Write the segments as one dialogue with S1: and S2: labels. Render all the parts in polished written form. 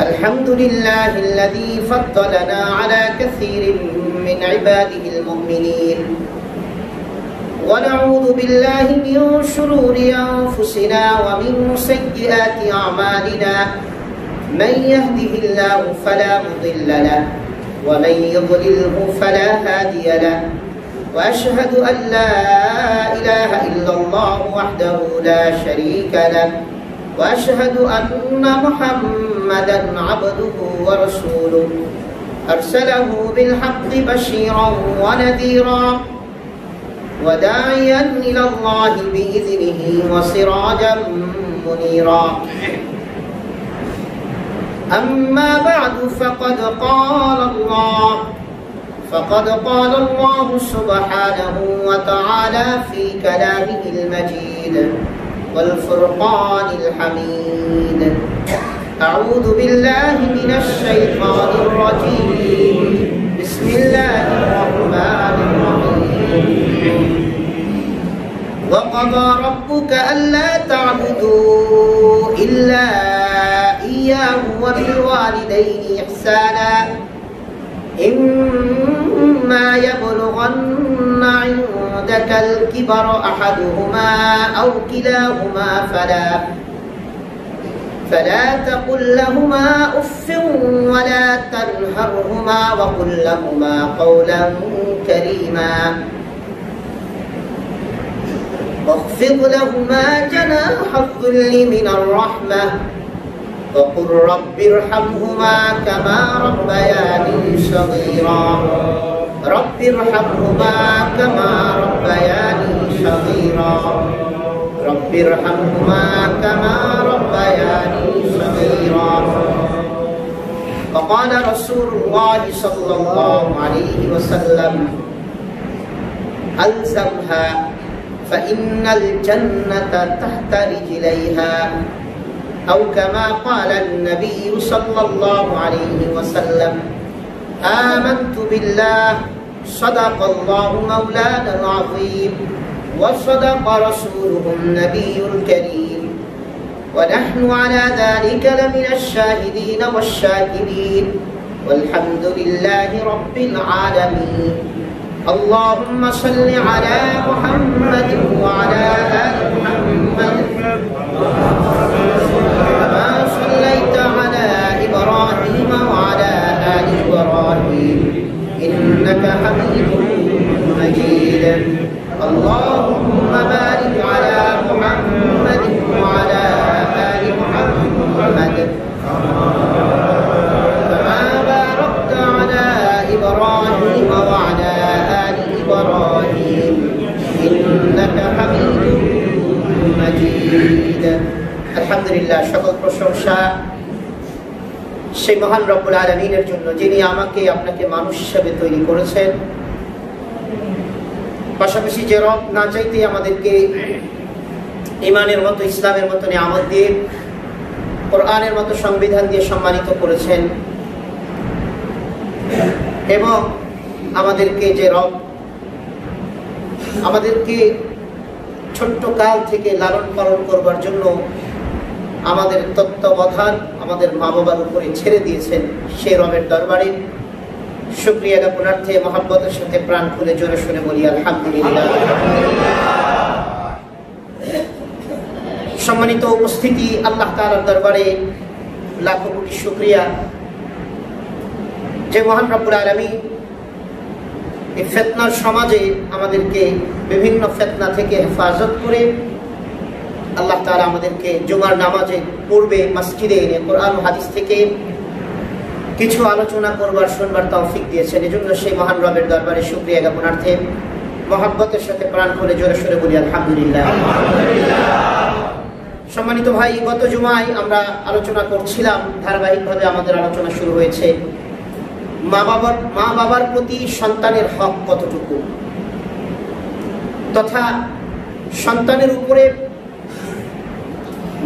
S1: الحمد لله الذي فضلنا على كثير من عباده المؤمنين ونعوذ بالله من شرور أنفسنا ومن سيئات أعمالنا من يهده الله فلا مضل له ومن يضلله فلا هادي له وأشهد أن لا إله إلا الله وحده لا شريك له وأشهد أن محمدا عبده ورسوله أرسله بالحق بشيرا ونذيرا وداعيا إلى الله بإذنه وسراجا منيرا أما بعد فقد قال الله سبحانه وتعالى في كلامه المجيد والفرقان الحميد أعوذ بالله من الشيطان الرجيم بسم الله الرحمن الرحيم وقضى ربك ألا تعبدوا إلا إياه وبالوالدين إحسانا إما يبلغن عندك الكبر أحدهما أو كلاهما فلا تقل لهما أف ولا تنهرهما وقل لهما قولا كريما واخفض لهما جناح الذل من الرحمة وقل رب ارحمهما كما ربياني صغيرا رب ارحمهما كما ربياني صغيرا رب ارحمهما كما ربياني صغيرا وقال رسول الله صلى الله عليه وسلم ألزمها فإن الجنة تحت رجليها أو كما قال النبي صلى الله عليه وسلم آمنت بالله صدق الله مولانا العظيم وصدق رسوله النبي الكريم ونحن على ذلك لمن الشاهدين والشاكرين والحمد لله رب العالمين اللهم صل على محمد وعلى آل محمد كما صليت على إبراهيم وعلى آل إبراهيم إنك حميد مجيد اللهم بارك على محمد وعلى آل محمد كما باركت على إبراهيم وعلى آل إبراهيم إنك حميد مجيد আলহামদুলিল্লাহ সকল প্রশংসা সেই মহান রব্বুল আলামিনের জন্য যিনি আমাকে আপনাকে মানুষ হিসেবে তৈরি করেছেন পাশাপাশি যে রব না চাইতে আমাদেরকে ঈমানের মতো ইসলামের মতো নিয়ামত দিয়ে কোরআনের মতো সংবিধান দিয়ে সম্মানিত করেছেন এবং আমাদেরকে যে রব আমাদেরকে ছোট্ট কাল থেকে লালন পালন করবার জন্য আমাদের তত্ত্বাবধান আমাদের মা বাবার উপরে ছেড়ে দিয়েছেন সেই রবের দরবারে শুকরিয়া জ্ঞাপনার্থে মহব্বতের সাথে প্রাণ খুলে জোরে শুনে বলি আলহামদুলিল্লাহ। সম্মানিত উপস্থিতি, আল্লাহ তাআলার দরবারে লাখো কোটি শুকরিয়া যে মহান রব্বুল আলামিন এই ফিতনার সমাজে আমাদেরকে বিভিন্ন ফিতনা থেকে হেফাজত করে আল্লাহ তাআলা আমাদেরকে জুমার নামাজে পূর্বে মসজিদে এনে কোরআন ও হাদিস থেকে কিছু আলোচনা করবার শুনবার তৌফিক দিয়েছেন। এজন্য সেই মহান রবের দরবারে শুকরিয়া জ্ঞাপনার্থে মহব্বতের সাথে প্রাণ খুলে জোরে সোরে বলি আলহামদুলিল্লাহ। সম্মানিত ভাই, গত জুমায় আমরা আলোচনা করছিলাম, ধারাবাহিকভাবে আমাদের আলোচনা শুরু হয়েছে মা বাবার প্রতি সন্তানের হক কতটুকু, তথা সন্তানের উপরে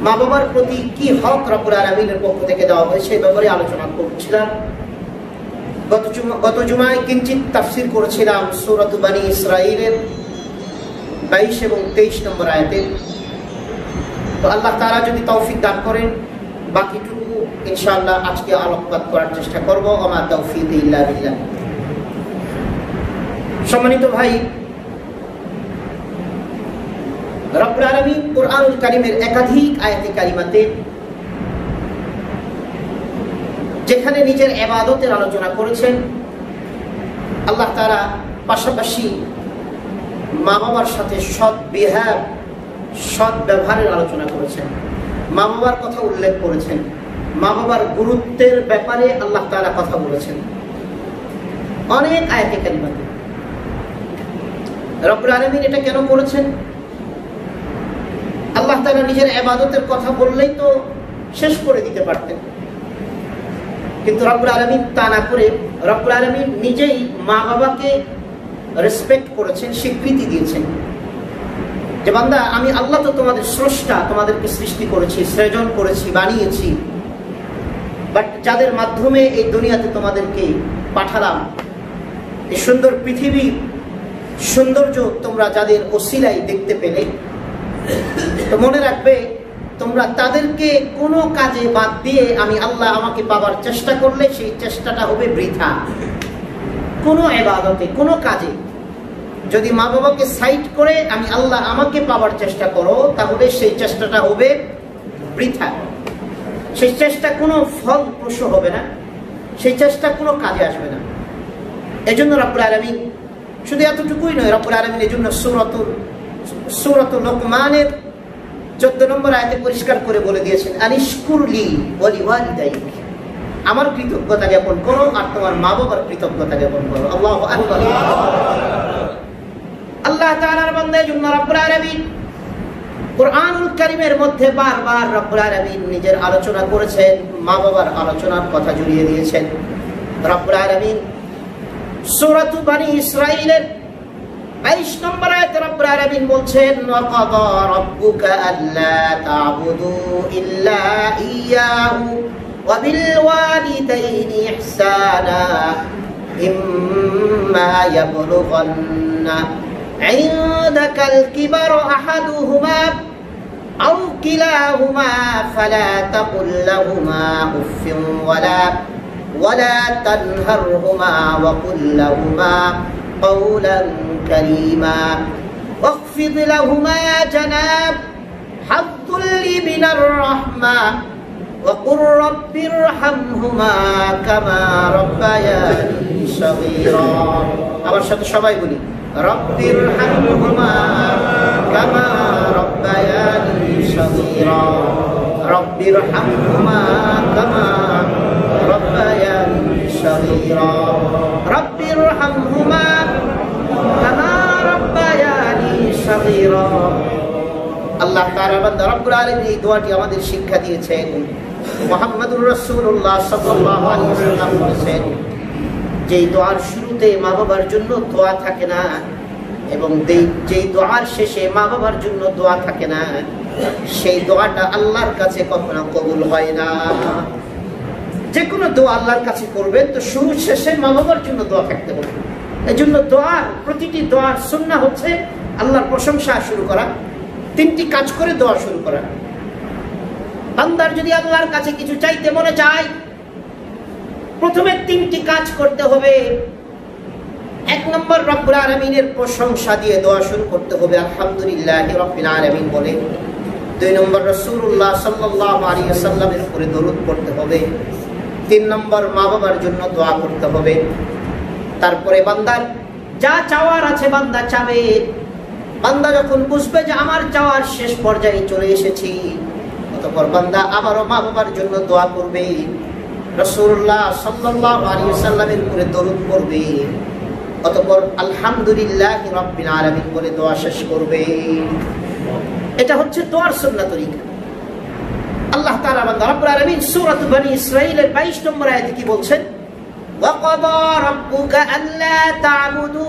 S1: মা বাবার প্রতি কি হক রব্বুল আলামিনের পক্ষ থেকে দেওয়া হয়েছে এই ব্যাপারে আলোচনা করছিলাম। গত জুমায় কিঞ্চিত তাফসীর করেছিলাম সূরাত বনী ইসরাঈলের 22 এবং 23 নম্বর আয়াতে। তো আল্লাহ তাআলা যদি তৌফিক দান করেন বাকিটুকু ইনশাআল্লাহ আজকে আলোকপাত করার চেষ্টা করব। ওমা তাওফীক ইল্লা বিল্লাহ। সম্মানিত ভাই, রব্বুল আলামিন কুরআনুল কারীমের একাধিক আয়াতে কারিমাতে যেখানে নিজের ইবাদতের আলোচনা করেছেন, আল্লাহ তাআলা পাশাপাশি মা বাবার সাথে সৎ ব্যবহারের আলোচনা করেছেন, মা বাবার কথা উল্লেখ করেছেন, মা বাবার গুরুত্বের ব্যাপারে আল্লাহ তাআলা কথা বলেছেন অনেক আয়াতে কারিমাতে। রব্বুল আলামিন এটা কেন করেছেন? আল্লাহ তাআলা নিজের ইবাদতের কথা বললেই তো শেষ করে দিতে পারতেন, কিন্তু রব্বুল আলামিন তা না করে রব্বুল আলামিন নিজেই মা বাবাকে রেসপেক্ট করেছেন, স্বীকৃতি দিয়েছেন যে বান্দা, আমি আল্লাহ তো তোমাদের স্রষ্টা, তোমাদেরকে সৃষ্টি করেছি, সৃজন করেছি, বানিয়েছি, বাট যাদের মাধ্যমে এই দুনিয়াতে তোমাদেরকে পাঠালাম, এই সুন্দর পৃথিবীর সৌন্দর্য তোমরা যাদের ওসিলায় দেখতে পেলে, তো মনে রাখবে তোমরা তাদেরকে কোনো কাজে বাদ দিয়ে আমি আল্লাহ আমাকে পাবার চেষ্টা করলে সেই চেষ্টাটা হবে বৃথা। কোনো ইবাদতে, কোনো কাজে যদি মা বাবাকে সাইড করে আমি আল্লাহ আমাকে পাবার চেষ্টা করো, তাহলে সেই চেষ্টাটা হবে বৃথা। সেই চেষ্টা কোনো ফলপ্রসূ হবে না, সেই চেষ্টা কোনো কাজে আসবে না। এজন্য রব্বুল আলামিন শুধু এতটুকুই নয়, রব্বুল আলামিন এজন্য সূরাতুল লোকমানের 14 নম্বর আয়াতে পরিষ্কার করে বলে দিয়েছেন, আনিশকুরলি ওয়া লিওয়ালিদাইক, আমার কৃতজ্ঞতা জ্ঞাপন করো আর তোমার মা বাবার কৃতজ্ঞতা জ্ঞাপন করো। আল্লাহু আকবার। আল্লাহ তাআলার বান্দা, এজন্য রব্বুল আলামিন কুরআনুল কারীমের মধ্যে বারবার রব্বুল আলামিন নিজের আলোচনা করেছেন, মা বাবার আলোচনার কথা জড়িয়ে দিয়েছেন। রব্বুল আলামিন সূরাতু বনী ইসরাঈলের 22 নম্বর আয়াতে রব্বুল আলামিন বলছেন, ওয়া কাদা রাব্বুকা আল্লা তা'বুদু ইল্লা ইয়্যাহু ওয়া বিল ওয়ালিদাইনি ইহসানা ইম্মা ইয়াবলুগান্না ইনদাকাল কিবারা আহাদুহুমা আও কিলাহুমা ফালা তাকুল লাহুমা উফফিন ওয়ালা তানহারহুমা ওয়া কুল লাহুমা قولا كريما واخفض لهما جناح الذل من الرحمة وقل رب ارحمهما كما ربياني صغيرا। আমার সাথে সবাই বলি, رب ارحمهما كما ربياني صغيرا، رب ارحمهما كما ربياني صغيرا، رب ارحمهما كما ربياني صغيرا। আল্লাহ তাআলা বান্দা রব্বুল আলামিন এই দোয়াটি আমাদের শিক্ষা দিয়েছেন। মুহাম্মদুর রাসূলুল্লাহ সাল্লাল্লাহু আলাইহি ওয়াসাল্লাম বলেছেন যে দোয়ার শুরুতে মা বাবার জন্য দোয়া থাকে না, এবং যেই দোয়ার শেষে মা বাবার জন্য দোয়া থাকে না, সেই দোয়াটা আল্লাহর কাছে কখনো কবুল হয় না। যে কোনো দোয়া আল্লাহর কাছে করবেন তো শুরু শেষে মা বাবার জন্য দোয়া থাকতে হবে। এই জন্য দোয়ার প্রতিটি দোয়ার সুন্নাহ হচ্ছে আল্লাহর প্রশংসা শুরু করা, 3টি কাজ করে দোয়া শুরু করা। বান্দার যদি আল্লাহর কাছে কিছু চাইতে মনে চায়, প্রথমে 3টি কাজ করতে হবে। 1 নম্বর রব্বুল আলামিনের প্রশংসা দিয়ে দোয়া শুরু করতে হবে, আলহামদুলিল্লাহি রাব্বিল আলামিন বলে। 2 নম্বর রাসূলুল্লাহ সাল্লাল্লাহু আলাইহি ওয়াসাল্লামের উপরে দরুদ পড়তে হবে। 3 নম্বর মা বাবার জন্য দোয়া করতে হবে। তারপরে বান্দার যা চাওয়ার আছে বান্দা চাবে। বান্দা যখন বুঝবে যে আমার চাওয়ার শেষ পর্যায়ে চলে এসেছি, অতঃপর বান্দা আবারও মা বাবার জন্য দোয়া করবে, রাসূলুল্লাহ সাল্লাল্লাহু আলাইহি ওয়াসাল্লামের উপরে দরুদ পড়বে, অতঃপর আলহামদুলিল্লাহি রাব্বিল আলামিন বলে দোয়া শেষ করবে। এটা হচ্ছে দোয়ার সুন্নাহ তরিকা। আল্লাহ তাআলা বান্দা রব্বুল আলামিন সূরাত বনী ইসরাঈলের 22 নম্বর আয়াতে কি বলছেন? ওয়া কাদা রাব্বুকা আল্লা তা'বুদু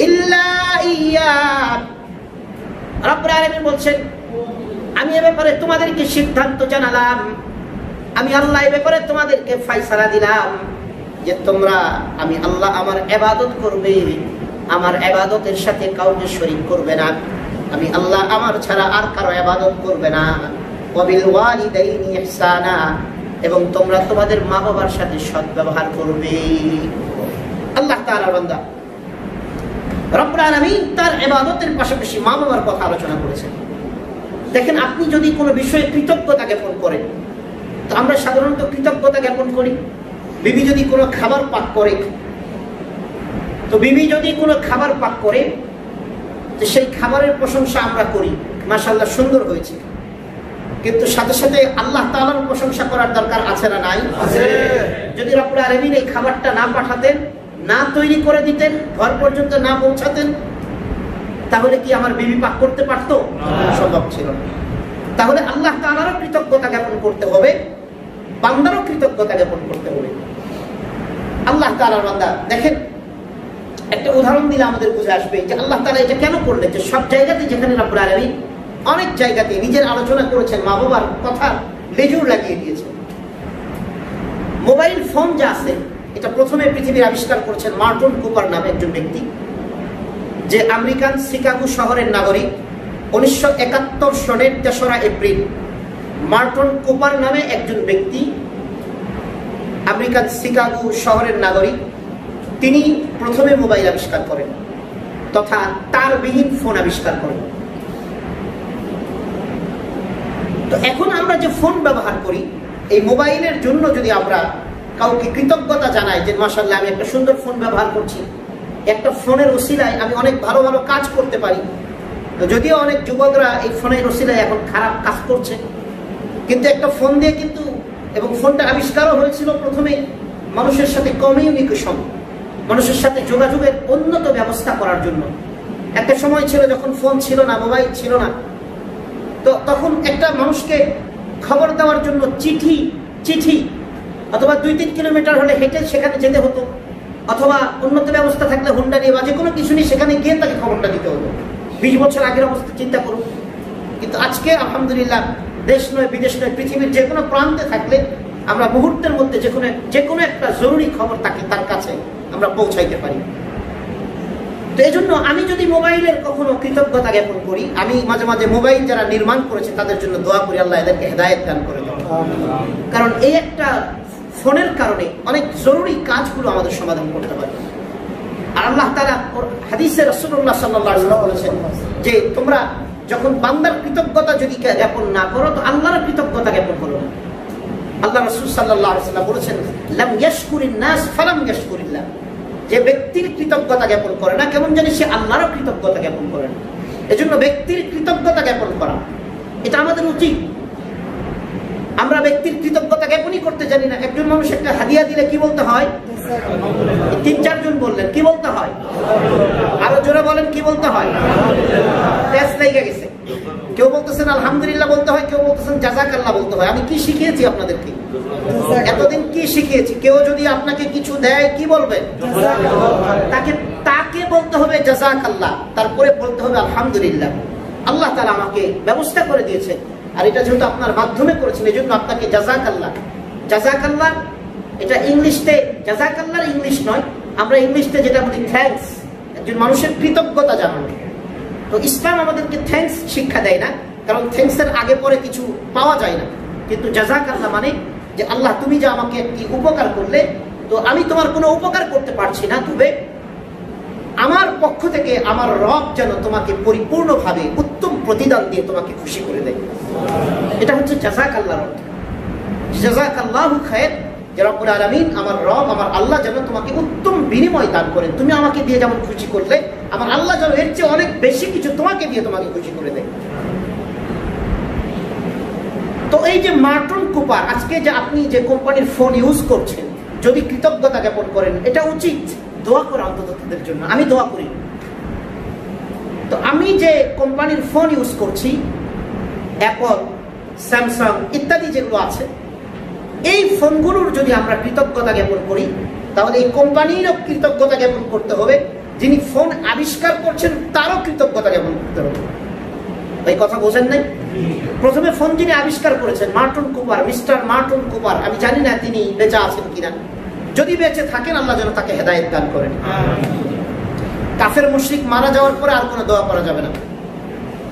S1: ইল্লা ইয়্যাহু। রব্বুল আলামিন বলছেন, আমি এ ব্যাপারে তোমাদেরকে সিদ্ধান্ত জানালাম, আমি আল্লাহ এ ব্যাপারে তোমাদেরকে ফয়সালা দিলাম যে তোমরা আমি আল্লাহ আমার ইবাদত করবে, আমার ইবাদতের সাথে কাউকে শরীক করবে না, আমি আল্লাহ আমার ছাড়া আর কারো ইবাদত করবে না। ওয়াবিল ওয়ালিদাইনি ইহসানা, এবং তোমরা তোমাদের মা বাবার সাথে সৎ ব্যবহার করবে। আল্লাহ তাআলার বান্দা রব্বুল আলামিন তার ইবাদতের পাশাপাশি মা বাবার কথা আলোচনা করেছেন। দেখেন, আপনি যদি কোনো বিষয়ে কৃতজ্ঞতা জ্ঞাপন করেন, তো আমরা সাধারণত কৃতজ্ঞতা জ্ঞাপন করি। বিবি যদি কোনো খাবার পাক করে, তো সেই খাবারের প্রশংসা আমরা করি, মাশাআল্লাহ সুন্দর হয়েছে। কিন্তু সাথে সাথে আল্লাহ তাআলার প্রশংসা করার দরকার আছে না নাই? আছে। যদি রব্বুল আলামিন এই খাবারটা না পাঠাতেন, না তৈরি করে দিতেন, ঘর পর্যন্ত না পৌঁছাতেন, তাহলে কি আমার বিবি পাক করতে পারতো? সম্ভব ছিল না। তাহলে আল্লাহ তাআলারও কৃতজ্ঞতা জ্ঞাপন করতে হবে, বান্দারও কৃতজ্ঞতা জ্ঞাপন করতে হবে। আল্লাহ তাআলার বান্দা দেখেন, একটা উদাহরণ দিলে আমাদের বুঝে আসবে যে আল্লাহ তাআলা এটা কেন করলেন। যে সব জায়গাতে যেখানে রব্বুল আলামিন অনেক জায়গাতে নিজের আলোচনা করেছেন, মা বাবার কথা লেজুর লাগিয়ে দিয়েছেন। মোবাইল ফোন যা আছে, এটা প্রথমে পৃথিবীর আবিষ্কার করেছেন মার্টন কুপার নামে একজন ব্যক্তি, যে আমেরিকান শিকাগো শহরের নাগরিক। 1971 সনের 3রা এপ্রিল মার্টন কুপার নামে একজন ব্যক্তি, আমেরিকান শিকাগো শহরের নাগরিক, তিনি প্রথমে মোবাইল আবিষ্কার করেন তথা তারবিহীন ফোন আবিষ্কার করেন। তো এখন আমরা যে ফোন ব্যবহার করি, এই মোবাইলের জন্য যদি আমরা কাউকে কৃতজ্ঞতা জানাই যে মাশাআল্লাহ আমি একটা সুন্দর ফোন ব্যবহার করছি, একটা ফোনের ওসিলায় আমি অনেক ভালো ভালো কাজ করতে পারি। তো যদিও অনেক যুবকরা এই ফোনের ওসিলায় এখন খারাপ কাজ করছে, কিন্তু একটা ফোন দিয়ে কিন্তু, এবং ফোনটা আবিষ্কারও হয়েছিল প্রথমে মানুষের সাথে কমিউনিকেশন, মানুষের সাথে যোগাযোগের উন্নত ব্যবস্থা করার জন্য। একটা সময় ছিল যখন ফোন ছিল না, মোবাইল ছিল না, তো তখন একটা মানুষকে খবর দেওয়ার জন্য চিঠি অথবা 2-3 কিলোমিটার হলে হেঁটে সেখানে যেতে হতো, অথবা উন্নত ব্যবস্থা থাকলে হুন্ডা নিয়ে বা যে কোনো কিছু নিয়ে সেখানে গিয়ে তাকে খবরটা দিতে হতো। 20 বছর আগের অবস্থা চিন্তা করুন। কিন্তু আজকে আলহামদুলিল্লাহ, দেশ নয় বিদেশ নয়, পৃথিবীর যে কোনো প্রান্তে থাকলে আমরা মুহূর্তের মধ্যে যে কোনো একটা জরুরি খবর তার কাছে আমরা পৌঁছাইতে পারি। তো এই জন্য আমি যদি মোবাইলের কখনো কৃতজ্ঞতা জ্ঞাপন করি, আমি মাঝে মাঝে মোবাইল যারা নির্মাণ করেছে তাদের জন্য দোয়া করি, আল্লাহ এদেরকে হেদায়েত দান করে দেন। কারণ এই একটা ফোনের কারণে অনেক জরুরি কাজগুলো আমাদের সমাধান করতে পারে। আর আল্লাহ তাআলা হাদিসে রাসূলুল্লাহ সাল্লাল্লাহু আলাইহি ওয়াসাল্লাম বলেছেন যে তোমরা যখন বান্দার কৃতজ্ঞতা যদি জ্ঞাপন না করো, তো আল্লাহর কৃতজ্ঞতা জ্ঞাপন করো না। আল্লাহ রাসূল সাল্লাল্লাহু আলাইহি ওয়াসাল্লাম বলেছেন, লাম ইয়াশকুরিন নাস ফালাম ইয়াশকুরিল্লাহ। যে ব্যক্তির কৃতজ্ঞতা জ্ঞাপন করে না, কেমন জানি সে আল্লাহরও কৃতজ্ঞতা জ্ঞাপন করে না। এজন্য ব্যক্তির কৃতজ্ঞতা জ্ঞাপন করা এটা আমাদের উচিত। আমরা ব্যক্তির কৃতজ্ঞতা জ্ঞাপনই করতে জানি না। একজন মানুষ একটা হাদিয়া দিলে কি বলতে হয়? 3-4 জন বললেন কি বলতে হয়? আরো জোরে বলেন কি বলতে হয়? তেজ লেগে গেছে। কেউ বলতেছেন আলহামদুলিল্লাহ বলতে হয়, কেউ বলতেছেন জাযাকাল্লাহ বলতে হয়। আমি কি শিখিয়েছি আপনাদেরকে? এতদিন কি শিখিয়েছি? কেউ যদি আপনাকে কিছু দেয় কি বলবেন? তাকে বলতে হবে জাযাকাল্লাহ, তারপরে বলতে হবে আলহামদুলিল্লাহ। আল্লাহ তাআলা আমাকে ব্যবস্থা করে দিয়েছে, আর এটা যেহেতু আপনার মাধ্যমে করেছেন, এই জন্য আপনাকে জাযাকাল্লাহ। জাযাকাল্লাহ এটা ইংলিশে, জাযাকাল্লাহ ইংলিশ নয়, আমরা ইংলিশে যেটা বলি থ্যাঙ্কস, একজন মানুষের কৃতজ্ঞতা জানানো। তো ইসলাম আমাদেরকে থ্যাঙ্কস শিক্ষা দেয় না, কারণ থ্যাঙ্কসের আগে পরে কিছু পাওয়া যায় না। কিন্তু জাযাকাল্লাহ মানে যে আল্লাহ তুমি যে আমাকে একটি উপকার করলে, তো আমি তোমার কোনো উপকার করতে পারছি না, তবে আমার পক্ষ থেকে আমার রব যেন তোমাকে পরিপূর্ণভাবে উত্তম প্রতিদান দিয়ে তোমাকে খুশি করে দেয়। এটা হচ্ছে জাযাকাল্লাহর অর্থ। জাযাকাল্লাহু খায়র, যে রব্বুল আলামিন আমার রব আমার আল্লাহ যেন তোমাকে উত্তম বিনিময় দান করেন। তুমি আমাকে দিয়ে যেমন খুশি করলে, আমার আল্লাহ যেন এর চেয়ে অনেক বেশি কিছু তোমাকে দিয়ে তোমাকে খুশি করে দেয়। তো এই যে মার্টন কুপার, আজকে যে আপনি যে কোম্পানির ফোন ইউজ করছেন, যদি কৃতজ্ঞতা জ্ঞাপন করেন, এটা উচিত দোয়া করা অন্তত তাদের জন্য। আমি দোয়া করি। তো আমি যে কোম্পানির ফোন ইউজ করছি, অ্যাপল, স্যামসাং ইত্যাদি যেগুলো আছে, এই ফোনগুলোর যদি আমরা কৃতজ্ঞতা জ্ঞাপন করি, তাহলে এই কোম্পানিরও কৃতজ্ঞতা জ্ঞাপন করতে হবে, যিনি ফোন আবিষ্কার করছেন তারও কৃতজ্ঞতা জ্ঞাপন করতে হবে। এই কথা বোঝেন নাই? প্রথমে ফোন যিনি আবিষ্কার করেছেন মার্টন কুপার, মিস্টার মার্টন কুপার, আমি জানি না তিনি বেঁচে আছেন কিনা। যদি বেঁচে থাকেন আল্লাহ যেন তাকে হেদায়েত দান করেন। কাফের মুশরিক মারা যাওয়ার পরে আর কোনো দোয়া করা যাবে না,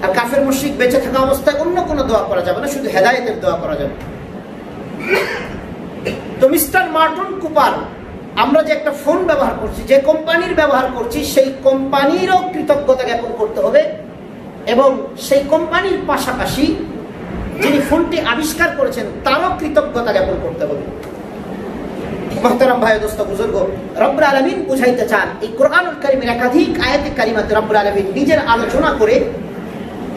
S1: আর কাফের মুশরিক বেঁচে থাকা অবস্থায় অন্য কোনো দোয়া করা যাবে না, শুধু হেদায়েতের দোয়া করা যাবে। মিস্টার মার্টন কুপার, আমরা যে একটা ফোন ব্যবহার করছি, যে কোম্পানির ব্যবহার করছি, সেই কোম্পানিরও কৃতজ্ঞতা জ্ঞাপন করতে হবে এবং সেই কোম্পানির পাশাপাশি যিনি ফোনটি আবিষ্কার করেছেন তারও কৃতজ্ঞতা জ্ঞাপন করতে হবে। মুহতারাম ভাই, দোস্ত, বুজুর্গ, রব্বুল আলামিন বুঝাইতে চান এই কোরআনুল কারীমের একাধিক আয়াতে কারিমাতে রব্বুল আলামিন নিজের আলোচনা করে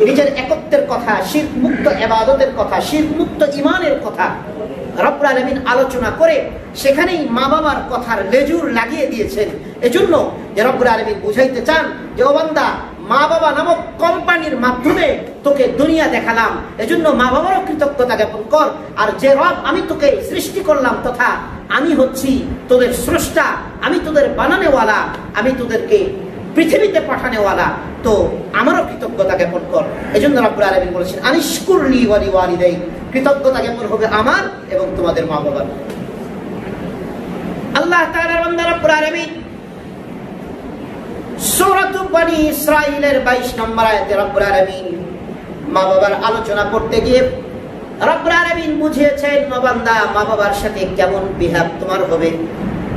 S1: নিজের একত্বের কথা, শিরক মুক্ত ইবাদতের কথা, শিরক মুক্ত ঈমানের কথা রব্বুল আলামিন আলোচনা করে সেখানেই মা বাবার কথার লেজুর লাগিয়ে দিয়েছেন। এজন্য যে রব্বুল আলামিন বুঝাইতে চান যে ও বান্দা, মা বাবা নামক কোম্পানির মাধ্যমে তোকে দুনিয়া দেখালাম, এজন্য মা বাবারও কৃতজ্ঞতা জ্ঞাপন কর। আর যে রব আমি তোকে সৃষ্টি করলাম তথা আমি হচ্ছি তোদের স্রষ্টা, আমি তোদের বানানেওয়ালা, আমি তোদেরকে পৃথিবীতে পাঠানেওয়ালা, তো আমারও কৃতজ্ঞতা জ্ঞাপন কর। এজন্য রব্বুল আলামিন বলেছেন আনিশকুরলি ওয়া লিওয়ালিদাই, কৃতজ্ঞতা জ্ঞাপন হবে আমার এবং তোমাদের মা বাবার। আল্লাহ তাআলার বান্দা রব্বুল আলামিন সূরাত বনী ইসরাঈলের 22 নম্বর আয়াতে রব্বুল আলামিন মা বাবার আলোচনা করতে গিয়ে রব্বুল আলামিন বুঝিয়েছেন, ও বান্দা, মা বাবার সাথে কেমন বিহেভ তোমার হবে,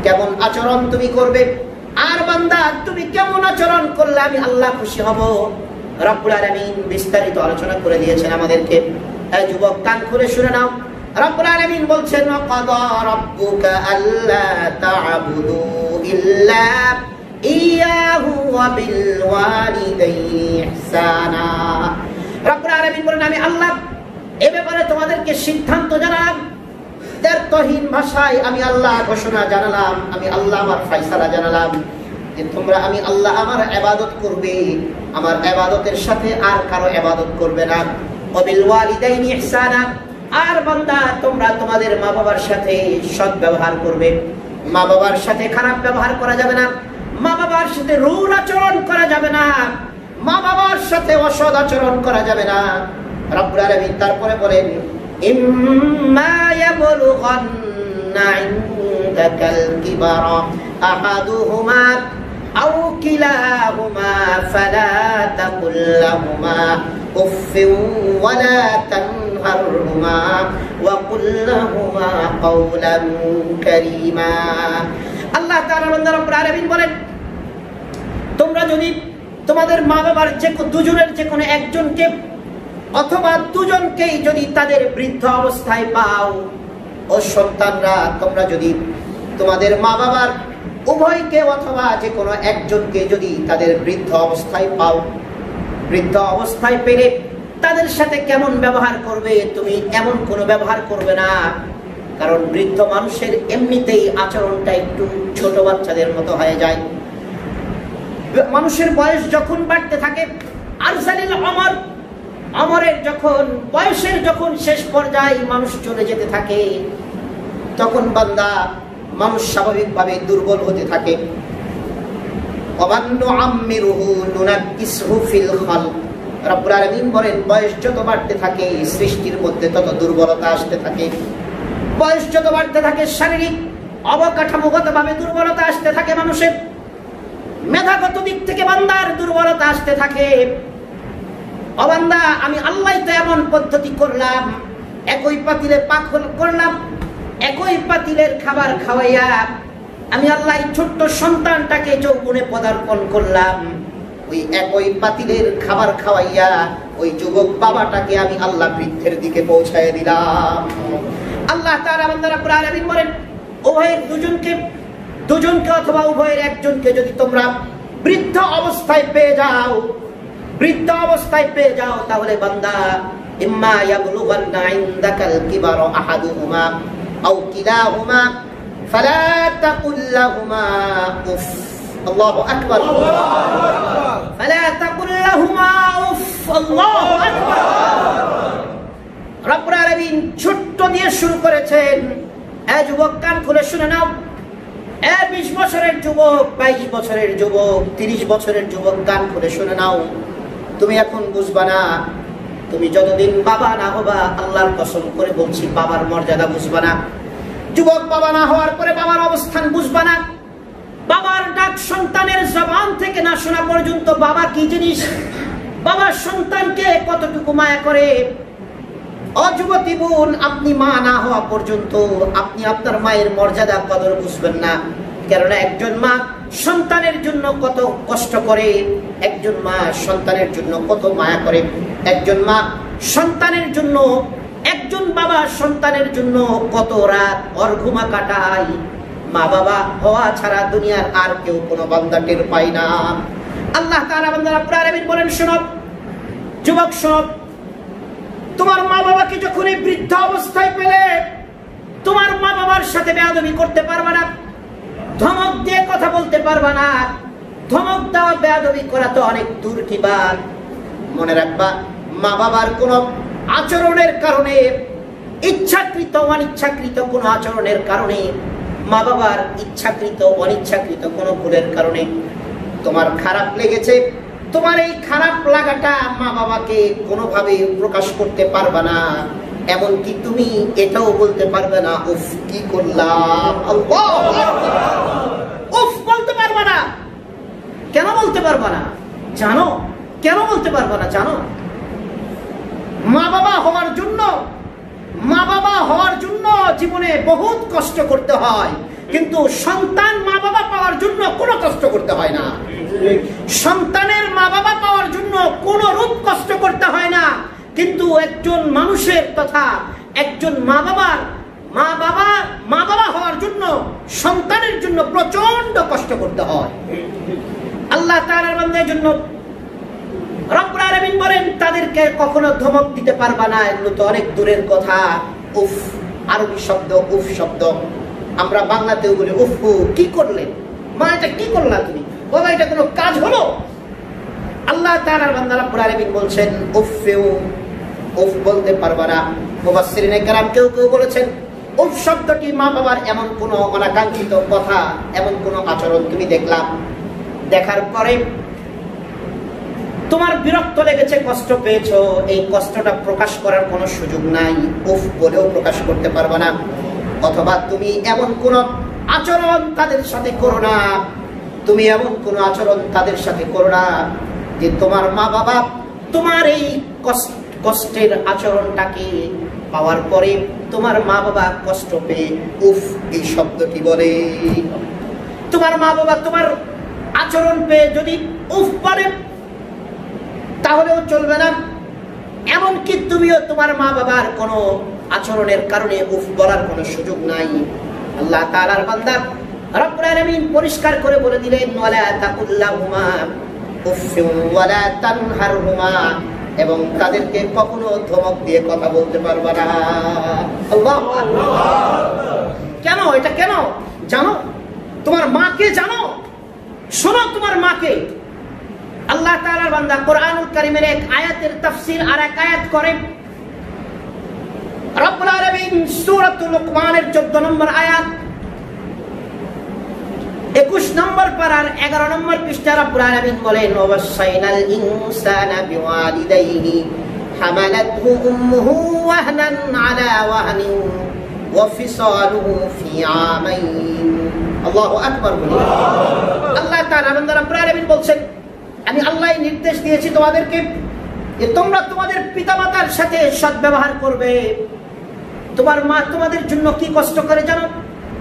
S1: কেমন আচরণ তুমি করবে, আর বান্দা তুমি কেমন আচরণ করলে আমি আল্লাহ খুশি হব। রব্বুল আলামিন বিস্তারিত আলোচনা করে দিয়েছেন আমাদেরকে। এই যুবক, কান খুলে শুনে নাও। রব্বুল আলামিন বলছেন ওয়াকাদা রাব্বুকা আল্লা তা'বুদু ইল্লা ইয়াহু ওয়া বিল ওয়ালিদাইনি ইহসানা। রব্বুল আলামিন বলেন আমি আল্লাহ এ ব্যাপারে তোমাদেরকে সিদ্ধান্ত জানালাম, দ্ব্যর্থহীন ভাষায় আমি আল্লাহ ঘোষণা জানালাম, আমি আল্লাহ আমার ফয়সালা জানালাম যে তোমরা আমি আল্লাহ আমার ইবাদত করবে, আমার ইবাদতের সাথে আর কারো ইবাদত করবে না। ওয়া বিল ওয়ালিদাইনি ইহসানা, আর বান্দা তোমরা তোমাদের মা বাবার সাথে সৎ ব্যবহার করবে, মা বাবার সাথে খারাপ ব্যবহার করা যাবে না, মা বাবার সাথে রূঢ় আচরণ করা যাবে না, মা বাবার সাথে অসৎ আচরণ করা যাবে না। রব্বুল আলামিন তারপরে বলেন ইম্মা ইয়াবলুগান্না ইনদাকাল কিবারা আহাদুহুমা আও কিলাহুমা ফালা তাকুল লাহুমা উফফিন ওয়ালা তানহারহুমা ওয়া কুল লাহুমা কাওলান কারীমা। আল্লাহ তাআলা বান্দা রব্বুল আলামিন বলেন, তোমরা যদি তোমাদের মা বাবার দুজনের যে কোনো একজনকে অথবা দুজনকেই যদি তাদের বৃদ্ধ অবস্থায় পাও, ও সন্তানরা তোমরা যদি তোমাদের মা বাবার উভয়কে অথবা যে কোনো একজনকে যদি তাদের বৃদ্ধ অবস্থায় পাও, বৃদ্ধ অবস্থায় পেলে তাদের সাথে কেমন ব্যবহার করবে, তুমি এমন কোনো ব্যবহার করবে না, কারণ বৃদ্ধ মানুষের এমনিতেই আচরণটা একটু ছোট বাচ্চাদের মতো হয়ে যায়। মানুষের বয়স যখন বাড়তে থাকে, আরজালিল ওমর, আমরের যখন বয়সের যখন শেষ পর্যায়ে মানুষ চলে যেতে থাকে, তখন বান্দা মানুষ স্বাভাবিকভাবে দুর্বল হতে থাকে। ওয়ামান্নু আম্মিরুহু নুনাক্কিসহু ফিল খালক। রব্বুল আলামিন বলেন, বয়স যত বাড়তে থাকে সৃষ্টির মধ্যে তত দুর্বলতা আসতে থাকে। বয়স যত বাড়তে থাকে শারীরিক অবকাঠামোগতভাবে দুর্বলতা আসতে থাকে, মানুষের মেধাগত দিক থেকে বান্দার দুর্বলতা আসতে থাকে। ও বান্দা, আমি আল্লাহ তো এমন পদ্ধতি করলাম, একই পাতিলে পাক করলাম, একই পাতিলের খাবার খাওয়াইয়া আমি আল্লাহ ছোট্ট সন্তানটাকে যৌবনে পদার্পণ করলাম, ওই একই পাতিলের খাবার খাওয়াইয়া ওই যুবক বাবাটাকে আমি আল্লাহ বৃদ্ধের দিকে পৌঁছায় দিলাম। আল্লাহ তাআলা বান্দা রব্বুল আলামিন বলেন, উভয়ের দুজনকে অথবা উভয়ের একজনকে যদি তোমরা বৃদ্ধ অবস্থায় পেয়ে যাও, বৃদ্ধ অবস্থায় পেয়ে যাও, তাহলে বান্দা ইম্মা ইয়াবলুগান্না ইনদাকাল কিবারা আহাদুহুমা আও কিলাহুমা ফালা তাকুল লাহুমা উফ। আল্লাহু আকবার, ফালা তাকুল লাহুমা উফ। আল্লাহু আকবার। রব্বুল আলামিন ছোট্ট দিয়ে শুরু করেছেন। এ যুবক, কান খুলে শুনে নাও। 20 বছরের যুবক, 22 বছরের যুবক, 30 বছরের যুবক, কান খুলে শুনে নাও। তুমি এখন বুঝবা না, তুমি যতদিন বাবা না হবা, আল্লাহর কসম করে বলছি, বাবার মর্যাদা বুঝবা না। যুবক বাবা না হওয়ার পরে বাবার অবস্থান বুঝবা না। বাবার ডাক সন্তানের জবান থেকে না শোনা পর্যন্ত বাবা কি জিনিস, বাবা সন্তানকে কতটুকু মায়া করে, অযুবতী বোন, আপনি মা না হওয়া পর্যন্ত আপনি আপনার মায়ের মর্যাদা কদর বুঝবেন না। কেননা একজন মা সন্তানের জন্য কত কষ্ট করে, একজন মা সন্তানের জন্য কত মায়া করে, একজন মা সন্তানের জন্য, একজন বাবা সন্তানের জন্য কত রাত অর্ঘুমা কাটায়। মা বাবা হওয়া ছাড়া দুনিয়ার আর কেউ কোনো বান্দা টের পায় না। আল্লাহ তাআলা বান্দারা প্রারম্ভিক বলেন, শোনো যুবক, শোনো, তোমার মা বাবাকে যখন এই বৃদ্ধ অবস্থায় পেলে তোমার মা বাবার সাথে বেয়াদবি করতে পারবে না, ধমক দিয়ে কথা বলতে পারবে না। ধমক দেওয়া বেয়াদবি করা তো অনেক দূর কি বাত। মনে রাখবা, মা বাবার কোন আচরণের কারণে, ইচ্ছাকৃত অনিচ্ছাকৃত কোন আচরণের কারণে, মা বাবার ইচ্ছাকৃত অনিচ্ছাকৃত কোন ভুলের কারণে তোমার খারাপ লেগেছে, তোমার এই খারাপ লাগাটা মা বাবাকে কোনোভাবে প্রকাশ করতে পারবে না। এমনকি তুমি এটাও বলতে পারবে না, উফ কি করলাম, উফ বলতে পারবে না। কেন বলতে পারবে না জানো? কেন বলতে পারবে না জানো? মা বাবা হওয়ার জন্য জীবনে বহুত কষ্ট করতে হয়, কিন্তু সন্তান মা বাবা পাওয়ার জন্য কোনো কষ্ট করতে হয় না। সন্তানের মা বাবা পাওয়ার জন্য কোনো রূপ কষ্ট করতে হয় না, কিন্তু একজন মানুষের তথা একজন মা বাবা হওয়ার জন্য সন্তানের জন্য প্রচন্ড কষ্ট করতে হয়। আল্লাহ তাআলার বান্দার জন্য রব্বুল আলামিন বলেন, তাদেরকে কখনো ধমক দিতে পারবা না। এগুলো তো অনেক দূরের কথা। উফ, আরবি শব্দ উফ শব্দ, আমরা বাংলাতেও বলি উফ, কি করলেন মা, এটা কি করলা তুমি বাবা, এটা কোনো কাজ হলো? আল্লাহ তাআলার বান্দা রব্বুল আলামিন বলছেন উফ বলতে পারবা না। মুফাসসিরিনে কেরাম কেউ বলেছেন, উফ শব্দটি মা বাবার এমন কোনো অনাকাঙ্ক্ষিত কথা, এমন কোনো আচরণ তুমি দেখার পরে তোমার বিরক্ত লেগেছে, কষ্ট পেয়েছো, এই কষ্টটা প্রকাশ করার কোনো সুযোগ নাই, উফ বলেও প্রকাশ করতে পারবা না। অথবা তুমি এমন কোন আচরণ তাদের সাথে করো না, তুমি এমন কোন আচরণ তাদের সাথে করো না যে তোমার মা বাবা তোমার এই কষ্টের আচরণটাকে পাওয়ার পরে তোমার মা বাবা কষ্ট পেয়ে উফ এই শব্দটি বলে। তোমার মা বাবা তোমার আচরণ পেয়ে যদি উফ বলে তাহলেও চলবে না। এমনকি তুমিও তোমার মা বাবার কোনো আচরণের কারণে উফ বলার কোনো সুযোগ নাই। আল্লাহ তাআলার বান্দা রব্বুল আলামিন পরিষ্কার করে বলে দিলেন, ওয়ালা তাকুল্লাহুমা উফফিন ওয়ালা তানহারহুমা, এবং তাদেরকে কখনো ধমক দিয়ে কথা বলতে পারবে না। আল্লাহু আকবার। কেন? এটা কেন জানো? তোমার মাকে জানো? শোনো তোমার মাকে। আল্লাহ তাআলার বান্দা কোরআনুল কারীমের এক আয়াতের তাফসীর আর এক আয়াত করেন। রব্বুল আলামিন সূরাতুল লুকমানের 14 নম্বর আয়াত, 21 নম্বর পারার 11 নম্বর পৃষ্ঠা রব্বুল আলামিন বলেন, ওয়াসাইনাল ইনসানা বিওয়ালিদাইহি হামালাতহু উম্মুহু ওয়াহনান আলা ওয়াহনিন ওয়া ফিসালুহু ফি আমাইন। আল্লাহু আকবার। আল্লাহ তাআলা বান্দা রব্বুল আলামিন বলছেন, আমি আল্লাহ নির্দেশ দিয়েছি তোমাদেরকে যে তোমরা তোমাদের পিতামাতার সাথে সদ্ব্যবহার করবে। তোমার মা তোমাদের জন্য কি কষ্ট করে জানো?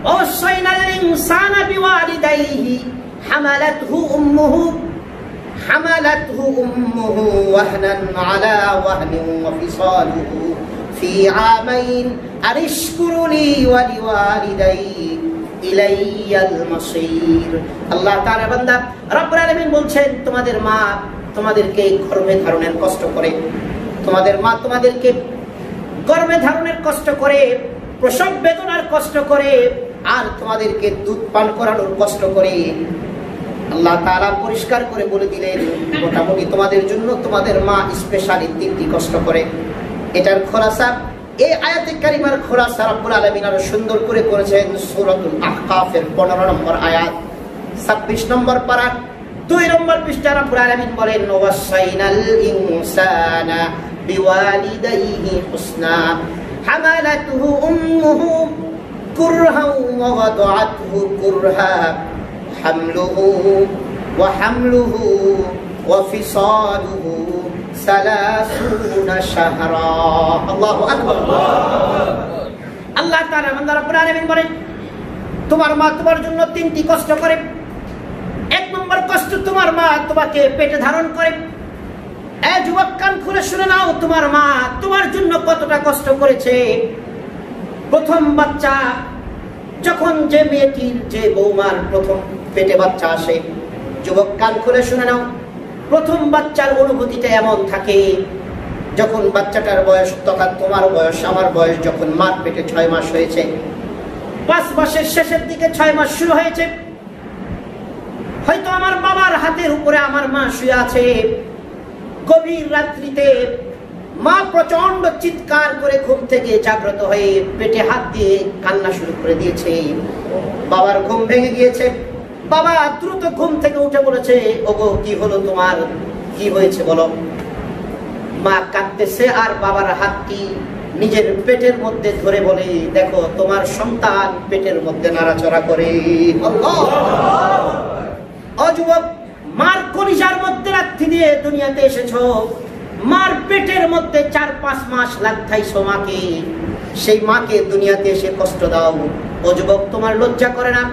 S1: ওয়াসাইনাল ইনসানা বিওয়ালিদাইহি হামালাতহু উম্মুহু ওয়াহনান আলা ওয়াহনিন ওয়া ফিসালুহু ফি আমাইন আনিশকুরু লি ওয়া লিওয়ালিদাইহি ইলাইয়াল মাসীর। আল্লাহ তাআলা বান্দা রব্বুল আলামিন বলছেন, তোমাদের মা তোমাদেরকে গর্ভে ধারণের কষ্ট করে, তোমাদের মা তোমাদেরকে গর্ভে ধারণের কষ্ট করে, প্রসব বেদনার কষ্ট করে, আর তোমাদেরকে দুধ পান করানোর কষ্ট করে। আল্লাহ তাআলা পরিষ্কার করে বলে দিলেন, মোটামুটি তোমাদের জন্য তোমাদের মা স্পেশালি 3টি কষ্ট করে। এটার খোলাসা, এই আয়াতে কারিমার খোলাসা রব্বুল আলামিন আরো সুন্দর করে করেছেন সূরাতুল আহকাফের 15 নম্বর আয়াত, 26 নম্বর পারা 2 নম্বর পৃষ্ঠা রব্বুল আলামিন বলেন, ওয়াসাইনাল ইনসানা বিওয়ালিদাইহি হুসনা হামালাতুহু উম্মুহু কুরহা ওয়া ওয়াদাআতহু কুরহা হামলুহু ওয়া ফিসালুহু সালাসুনা শাহরা। আল্লাহু আকবার। আল্লাহ তাআলা বান্দা রব্বুল আলামিন বলেন, তোমার মা তোমার জন্য 3টি কষ্ট করে। 1 নম্বর কষ্ট, তোমার মা তোমাকে পেটে ধারণ করে। এ যুবক, কান খুলে শুনে নাও, তোমার মা তোমার জন্য কতটা কষ্ট করেছে। প্রথম বাচ্চা যখন, যে মেয়েটির, যে বৌমার প্রথম পেটে বাচ্চা আসে, যুবক কান খুলে শুনে নাও, প্রথম বাচ্চার অনুভূতিটা এমন থাকে, যখন বাচ্চাটার বয়স, তখন তোমার বয়স, আমার বয়স, যখন মার পেটে 6 মাস হয়েছে, 5 মাসের শেষের দিকে 6 মাস শুরু হয়েছে, হয়তো আমার বাবার হাতের উপরে আমার মা শুয়ে আছে। গভীর রাত্রিতে মা প্রচন্ড চিৎকার করে ঘুম থেকে জাগ্রত হয়ে পেটে হাত দিয়ে কান্না শুরু করে দিয়েছে। বাবার ঘুম ভেঙে গিয়েছে। বাবা দ্রুত ঘুম থেকে উঠে বলেছে, ওগো কি হলো তোমার, কি হয়েছে বলো। মা কাঁদতেছে আর বাবার হাতটি নিজের পেটের মধ্যে ধরে বলে, দেখো তোমার সন্তান পেটের মধ্যে নাড়াচড়া করে। ও যুবক, মার কলিজার মধ্যে লাথি দিয়ে দুনিয়াতে এসেছো, মার পেটের মধ্যে 4-5 মাস লাথিয়েছো মাকে, সেই মাকে দুনিয়াতে এসে কষ্ট দাও। ও যুবক, তোমার লজ্জা করে না?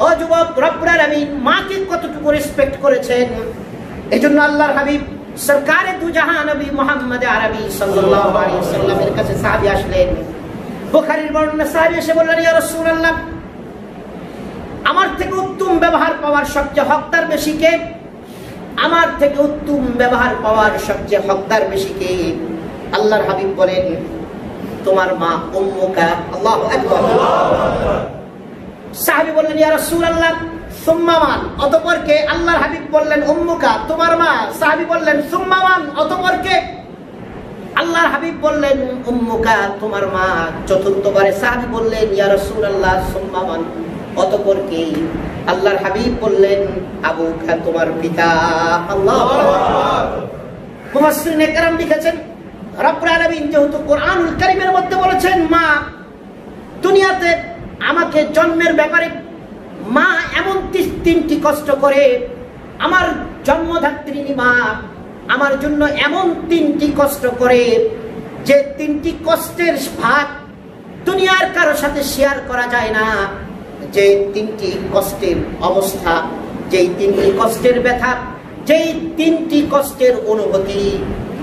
S1: ও যুবক, রব্বুল আলামিন মাকে কতটুকু রেসপেক্ট করেছেন। এজন্য আল্লাহর হাবিব সরকারে দু জাহান নবী মুহাম্মদ আরবি সাল্লাল্লাহু আলাইহি ওয়াসাল্লামের কাছে সাহাবী আসলেন। বুখারীর বর্ণনা, সাহাবী এসে বললেন, ইয়া রাসূলুল্লাহ, আমার থেকে উত্তম ব্যবহার পাওয়ার সবচেয়ে হকদার বেশি কে? আমার থেকে উত্তম ব্যবহার পাওয়ার সবচেয়ে হকদার বেশি কে? আল্লাহর হাবিব বলেন, তোমার মা উম্মুকা। আল্লাহু আকবার। সাহাবী বললেন, ইয়া রাসূলুল্লাহ, সুম্মা মান? অতঃপর কে? আল্লাহর হাবিব বললেন, উম্মুকা, তোমার মা। সাহাবী বললেন, সুম্মা মান? অতঃপর কে? আল্লাহর হাবিব বললেন, উম্মুকা, তোমার মা। চতুর্থবারে সাহাবী বললেন, ইয়া রাসূলুল্লাহ, সুম্মা মান? অতঃপর কে? আল্লাহর হাবিব বললেন, আবুকা, তোমার পিতা। আল্লাহু আকবার। মুফাসসিরিনে কেরাম লিখেছেন, রব্বুল আলামিন যেহেতু কোরআনুল কারীমের মধ্যে বলেছেন, মা দুনিয়াতে আমাকে জন্মের ব্যাপারে মা এমন 3টি কষ্ট করে, আমার জন্মধাত্রী মা আমার জন্য এমন 3টি কষ্ট করে, যে 3টি কষ্টের ভাগ দুনিয়ার কারো সাথে শেয়ার করা যায় না। যে 3টি কষ্টের অবস্থা, যেই 3টি কষ্টের ব্যথা, যেই 3টি কষ্টের অনুভূতি,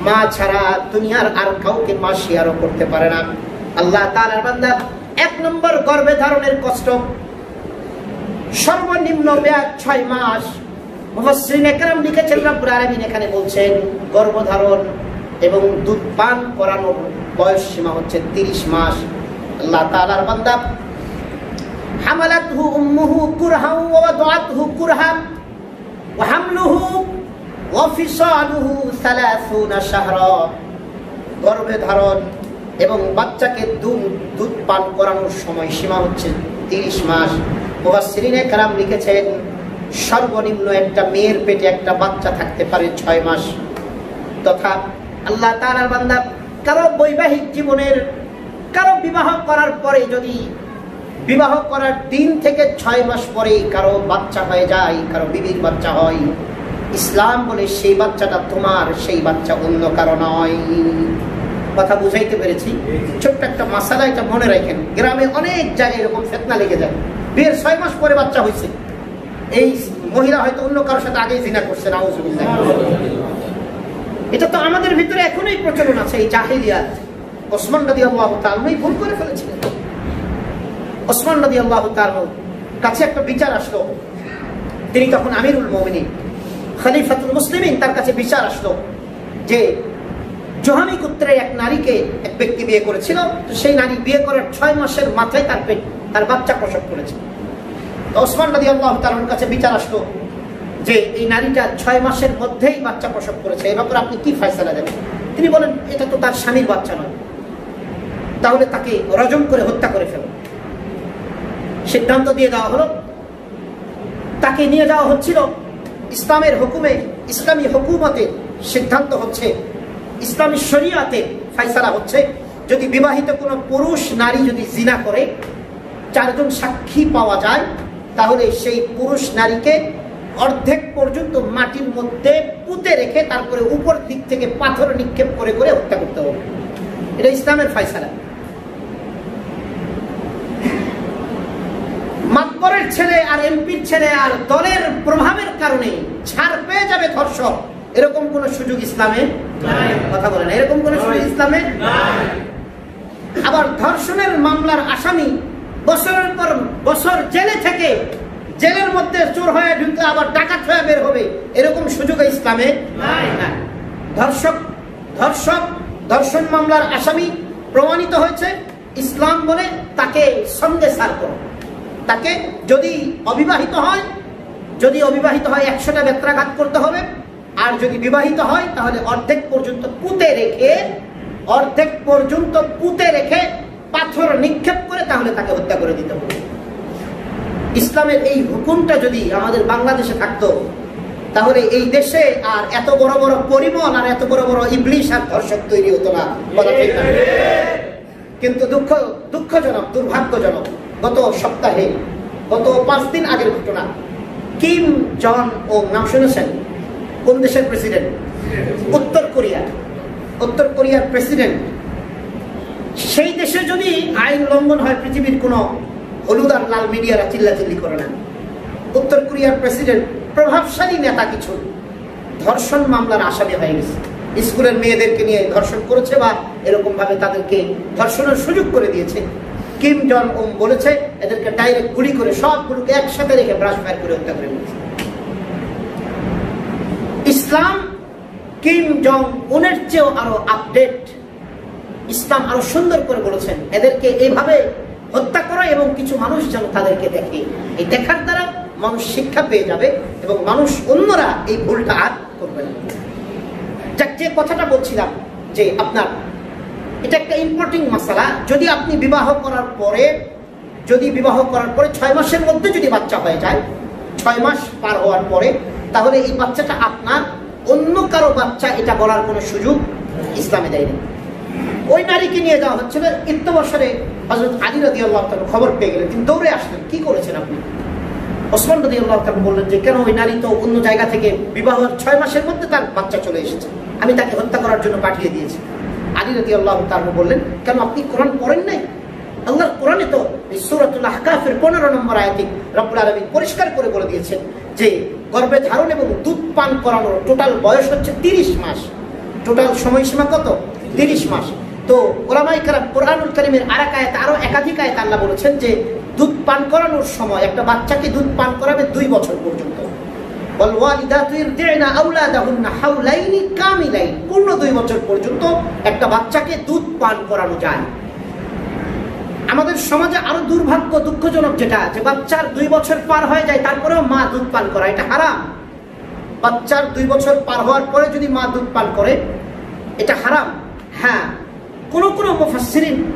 S1: মা ছাড়া দুনিয়ার আর কাউকে মা শেয়ারও করতে পারে না। আল্লাহ তাআলার বান্দা, 1 নম্বর গর্ভে ধারণের কষ্ট, সর্বনিম্ন মেয়াদ 6 মাস। মুফাসসিরিনে কেরাম লিখেছেন, রব্বুল আলামিন এখানে বলছেন গর্ভধারণ এবং দুধ পান করানোর বয়স সীমা হচ্ছে 30 মাস। আল্লাহ তাআলার বান্দা, হামালাতহু উম্মুহু কুরহান ওয়া ওয়াদাআতহু কুরহান ওয়া হামলুহু ওয়া ফিসালুহু 30 শাহরা। গর্ভে ধারণ এবং বাচ্চাকে দুধ পান করানোর সময় সীমা হচ্ছে 30 মাস। মুফাসসিরিনে কেরাম লিখেছেন, সর্বনিম্ন একটা মেয়ের পেটে একটা বাচ্চা থাকতে পারে 6 মাস। তথা আল্লাহ তাআলার বান্দা, কারো বৈবাহিক জীবনের, কারো বিবাহ করার পরে, যদি বিবাহ করার দিন থেকে 6 মাস পরে কারো বাচ্চা হয়ে যায়, কারো বিবির বাচ্চা হয়, ইসলাম বলে সেই বাচ্চাটা তোমার, সেই বাচ্চা অন্য কারো নয়। কথা বুঝাইতে পেরেছি? ছোট্ট একটা মাসালা, এটা মনে রাখেন। গ্রামে অনেক জায়গায় এরকম ফিতনা লেগে যায়, বিয়ের 6 মাস পরে বাচ্চা হয়েছে, এই মহিলা হয়তো অন্য কারোর সাথে আগেই জিনা করছে। নাউজুবিল্লাহ। এটা তো আমাদের ভিতরে এখনোই প্রচলন আছে, এই জাহিলিয়াত। ওসমান রাদিয়াল্লাহু তাআলা ভুল করে ফেলেছিলেন। ওসমান রাদিয়াল্লাহু তাআলার কাছে একটা বিচার আসলো, তিনি তখন আমিরুল মুমিনিন, খলিফাতুল মুসলিমিন, তার কাছে বিচার আসলো যে জোহামি গোত্রের এক নারীকে এক ব্যক্তি বিয়ে করেছিল, তো সেই নারী বিয়ে করার 6 মাসের মাথায় তার বাচ্চা প্রসব করেছে। তো ওসমান রাদিয়াল্লাহু তাআলার কাছে বিচার আসলো যে এই নারীটা 6 মাসের মধ্যেই বাচ্চা প্রসব করেছে, এর ব্যাপারে আপনি কি ফয়সালা দেবেন? তিনি বলেন, এটা তো তার স্বামীর বাচ্চা নয়, তাহলে তাকে রজম করে হত্যা করে ফেলো। সিদ্ধান্ত দিয়ে দেওয়া হলো, তাকে নিয়ে যাওয়া হচ্ছিল। ইসলামের হুকুমে, ইসলামী হুকুমতের সিদ্ধান্ত হচ্ছে, ইসলামী শরিয়াতে ফয়সালা হচ্ছে, যদি বিবাহিত কোনো পুরুষ নারী যদি জিনা করে, 4 জন সাক্ষী পাওয়া যায়, তাহলে সেই পুরুষ নারীকে অর্ধেক পর্যন্ত মাটির মধ্যে পুঁতে রেখে তারপরে উপর দিক থেকে পাথর নিক্ষেপ করে করে হত্যা করতে হবে। এটা ইসলামের ফয়সালা। মাতবরের ছেলে আর এমপির ছেলে আর দলের প্রভাবের কারণে ছাড় পেয়ে যাবে ধর্ষক, এরকম কোন সুযোগ ইসলামে নাই। কথা বলেন, এরকম কোন সুযোগ ইসলামে নাই। আবার ধর্ষণের মামলার আসামি বছরের পর বছর জেলে থেকে জেলের মধ্যে চোর হয়ে ঢুকে আবার ডাকাত হয়ে বের হবে, এরকম সুযোগ ইসলামে নাই। ধর্ষণ মামলার আসামি প্রমাণিত হয়েছে, ইসলাম বলে তাকে সঙ্গে সার করো। তাকে যদি অবিবাহিত হয় 100টা বেত্রাঘাত করতে হবে, আর যদি বিবাহিত হয় তাহলে অর্ধেক পর্যন্ত পুঁতে রেখে পাথর নিক্ষেপ করে তাহলে তাকে হত্যা করে দিতে হবে। ইসলামের এই হুকুমটা যদি আমাদের বাংলাদেশে থাকতো তাহলে এই দেশে আর এত বড় বড় পরিমল আর এত বড় বড় ইবলিশ আর ধর্ষক তৈরি হতো না। কিন্তু দুঃখজনক, দুর্ভাগ্যজনক, গত 5 দিন আগের ঘটনা, কিম জন ও নাম শুনেছেন? কোন দেশের প্রেসিডেন্ট? উত্তর কোরিয়ার প্রেসিডেন্ট। সেই দেশে যদি আইন লঙ্ঘন হয়, পৃথিবীর কোন হলুদ আর লাল মিডিয়ারা চিল্লাচিল্লি করে না। উত্তর কোরিয়ার প্রেসিডেন্ট প্রভাবশালী নেতা কিছু ধর্ষণ মামলার আসামি হয়ে গেছে। স্কুলের মেয়েদেরকে নিয়ে ধর্ষণ করেছে বা এরকম ভাবে তাদেরকে ধর্ষণের সুযোগ করে দিয়েছে। কিম জন উন বলেছে এদেরকে ডাইরেক্ট গুলি করে সবগুলোকে একসাথে রেখে ব্রাশ ফায়ার করে হত্যা করে দিয়েছে। ইসলাম কিম জং উনের চেয়েও আরো আপডেট। ইসলাম আরো সুন্দর করে বলেছেন এদেরকে এইভাবে হত্যা করা, এবং কিছু মানুষ যেন তাদেরকে দেখে। এই দেখার দ্বারা মানুষ শিক্ষা পেয়ে যাবে এবং মানুষ অন্যরা এই ভুলটা আর করবে না। যে কথাটা বলছিলাম যে আপনার এটা একটা ইম্পর্টেন্ট মাসালা। যদি আপনি বিবাহ করার পরে 6 মাসের মধ্যে যদি বাচ্চা হয়ে যায়, 6 মাস পার হওয়ার পরে, তাহলে এই বাচ্চাটা আপনার, অন্য কারো বাচ্চা এটা বলার কোনো সুযোগ ইসলামে দেয়নি। ওই নারীকে নিয়ে যাওয়া হচ্ছিল ইত্যবসরে হযরত আলী রাদিয়াল্লাহু তাআলা খবর পেয়ে গেলেন। তিনি দৌড়ে আসলেন, কি করেছেন আপনি? ওসমান রাদিয়াল্লাহু তাআলা বললেন যে কেন, ওই নারী তো অন্য জায়গা থেকে বিবাহের 6 মাসের মধ্যে তার বাচ্চা চলে এসেছে, আমি তাকে হত্যা করার জন্য পাঠিয়ে দিয়েছি। আলী রাদিয়াল্লাহু তাআলা বললেন কেন, আপনি কোরআন পড়েন নাই? আল্লাহর কোরআনে তো সূরাতুল আহকাফের 15 নম্বর আয়াতে রব্বুল আলামিন পরিষ্কার করে বলে দিয়েছেন যে গর্ভে ধারণ এবং দুধ পান করানোর টোটাল বয়স হচ্ছে 30 মাস। টোটাল সময়সীমা কত? 30 মাস। তো ওলামায়ে কেরাম কোরআনুল কারীমের আরো একাধিক আয়াত আল্লাহ বলেছেন যে দুধ পান করানোর সময় একটা বাচ্চাকে দুধ পান করাবে 2 বছর পর্যন্ত। ওয়াল ওয়ালিদাতু ইরদি'না আওলাদাহুন্না হাওলাইনি কামিলাইন, পূর্ণ 2 বছর পর্যন্ত একটা বাচ্চাকে দুধ পান করানো যায়। আমাদের সমাজে আরো দুর্ভাগ্য, দুঃখজনক যেটা, যে বাচ্চার 2 বছর পার হয়ে যায় তারপরেও মা দুধ পান করা, এটা হারাম। বাচ্চার 2 বছর পার হওয়ার পরে যদি মা দুধ পান করে এটা হারাম। হ্যাঁ, কোন